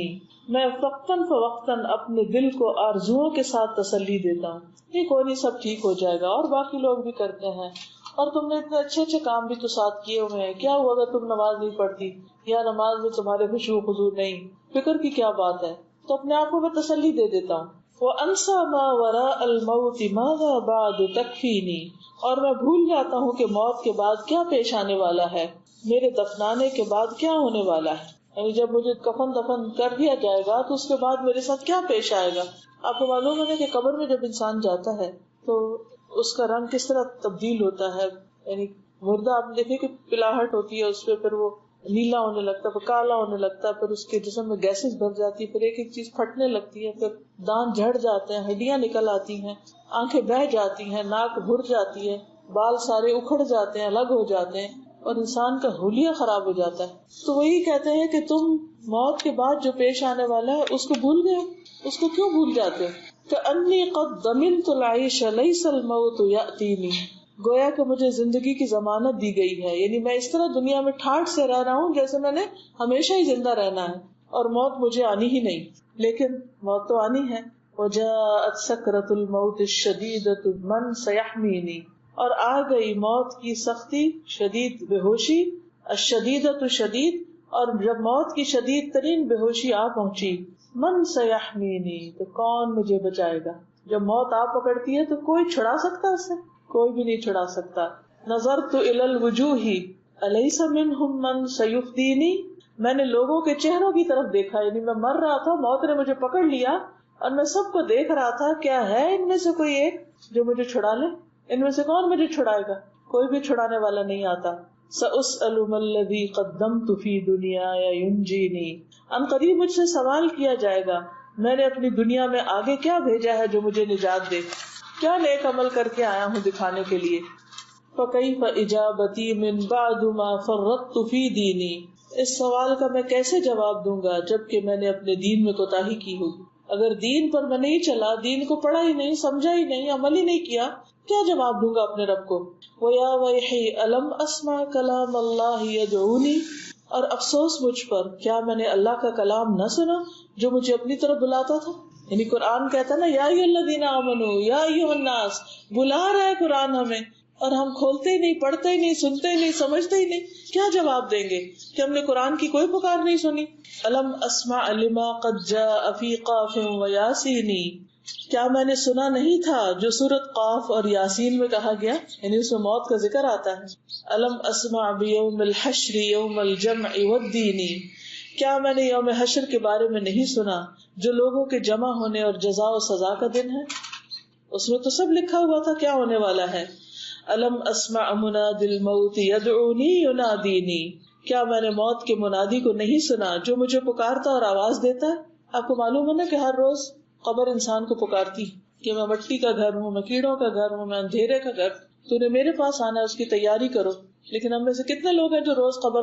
میں وقتاً فوقتاً اپنے دل کو آرزوؤں کے ساتھ تسلی دیتا ہوں. نہیں کوئی نہیں، سب ٹھیک ہو جائے گا، اور باقی لوگ بھی کرتے ہیں، اور تم نے اتنے اچھے اچھے کام بھی تو ساتھ کیے ہوئے ہیں، کیا ہوا اگر تم نماز نہیں پڑھتی یا نماز میں تمہارے خشوع و خضوع نہیں، فکر کی کیا بات ہے. تو اپنے آپ کو میں تسلی دے دیتا ہوں. وَأَنْسَى مَا وَرَاءَ الْمَوْتِ مَاذَا بَعْدُ تَكْفِينِي، اور میں بھول جاتا ہوں کہ موت کے بعد کیا پیش آنے والا ہے، میرے دفنانے کے بعد کیا ہونے والا ہے. یعنی جب مجھے کفن دفن کر دیا جائے گا تو اس کے بعد میرے ساتھ کیا پیش آئے گا. آپ کو معلوم ہے کہ قبر میں جب انسان جاتا ہے تو اس کا رنگ کس طرح تبدیل ہوتا ہے. یعنی مردہ آپ دیکھیں کہ پلاہٹ ہوتی ہے اس پہ، پھر وہ نیلا ہونے لگتا ہے، پھر کالا ہونے لگتا ہے، پھر اس کے جسم میں گیسز بھر جاتی ہے، پھر ایک ایک چیز پھٹنے لگتی ہے، پھر دانت جھڑ جاتے ہیں، ہڈیاں نکل آتی ہیں، آنکھیں بہہ جاتی ہیں، ناک بھر جاتی ہے، بال سارے اکھڑ جاتے ہیں، الگ ہو جاتے ہیں، اور انسان کا حلیہ خراب ہو جاتا ہے. تو وہی کہتے ہیں کہ تم موت کے بعد جو پیش آنے والا ہے اس کو بھول گئے، اس کو کیوں بھول جاتے ہو؟ کأنی قد ضمنت العیش لیس الموت یأتینی، گویا کہ مجھے زندگی کی ضمانت دی گئی ہے، یعنی میں اس طرح دنیا میں ٹھاٹھ سے رہ رہا ہوں جیسے میں نے ہمیشہ ہی زندہ رہنا ہے، اور موت مجھے آنی ہی نہیں. لیکن موت تو آنی ہے. وجاءت سکرۃ الموت الشدیدۃ من سیحمینی، اور آ گئی موت کی سختی، شدید بے ہوشی، الشدیدۃ شدید، اور جب موت کی شدید ترین بے ہوشی آ پہنچی، من سیحمینی، تو کون مجھے بچائے گا؟ جب موت آ پکڑتی ہے تو کوئی چھڑا سکتا اسے؟ کوئی بھی نہیں چھڑا سکتا. نظرت الی الوجوہ الیس منہم من سیفدینی، میں نے لوگوں کے چہروں کی طرف دیکھا، یعنی میں مر رہا تھا، موت نے مجھے پکڑ لیا اور میں سب کو دیکھ رہا تھا، کیا ہے ان میں سے کوئی ایک جو مجھے چھڑا لے؟ ان میں سے کون مجھے چھڑائے گا؟ کوئی بھی چھڑانے والا نہیں آتا. سأسأل ما الذی قدمت فی دنیایا ینجینی، ان قریب مجھ سے سوال کیا جائے گا میں نے اپنی دنیا میں آگے کیا بھیجا ہے جو مجھے نجات دے، کیا نیک عمل کر کے آیا ہوں دکھانے کے لیے. فکیف اجابتی من بعد ما فرطت فی دینی، اس سوال کا میں کیسے جواب دوں گا جبکہ میں نے اپنے دین میں کوتاہی کی ہوگی. اگر دین پر میں نہیں چلا، دین کو پڑھا ہی نہیں، سمجھا ہی نہیں، عمل ہی نہیں کیا، کیا جواب دوں گا اپنے رب کو. وَيَا وَيْحِي أَلَمْ أَسْمَعْ كَلَامَ اللَّهِ يَدْعُونِي، اور افسوس مجھ پر، کیا میں نے اللہ کا کلام نہ سنا جو مجھے اپنی طرف بلاتا تھا. یعنی قرآن کہتا نا یا ایھا الذین آمنوا یا ایھا الناس، بلا رہا ہے قرآن ہمیں، اور ہم کھولتے ہی نہیں، پڑھتے ہی نہیں، سنتے ہی نہیں، سمجھتے ہی نہیں. کیا جواب دیں گے کہ ہم نے قرآن کی کوئی پکار نہیں سنی. الم اسمع لما قد جاء فی قاف و یاسین، کیا میں نے سنا نہیں تھا جو سورۃ قاف اور یاسین میں کہا گیا، یعنی اس میں موت کا ذکر آتا ہے. الم اسمع بیوم الحشر یوم الجمع والدین، کیا میں نے یوم حشر کے بارے میں نہیں سنا جو لوگوں کے جمع ہونے اور جزا و سزا کا دن ہے. اس میں تو سب لکھا ہوا تھا کیا ہونے والا ہے. الم اسمع منادی الموت یدعونی ینادینی، کیا میں نے موت کے منادی کو نہیں سنا جو مجھے پکارتا اور آواز دیتا ہے. آپ کو معلوم ہے نا کہ ہر روز قبر انسان کو پکارتی کہ میں مٹی کا گھر ہوں، میں کیڑوں کا گھر ہوں، میں اندھیرے کا گھر، تو نے میرے پاس آنا ہے، اس کی تیاری کرو. لیکن ہم میں سے کتنے لوگ ہیں جو روز قبر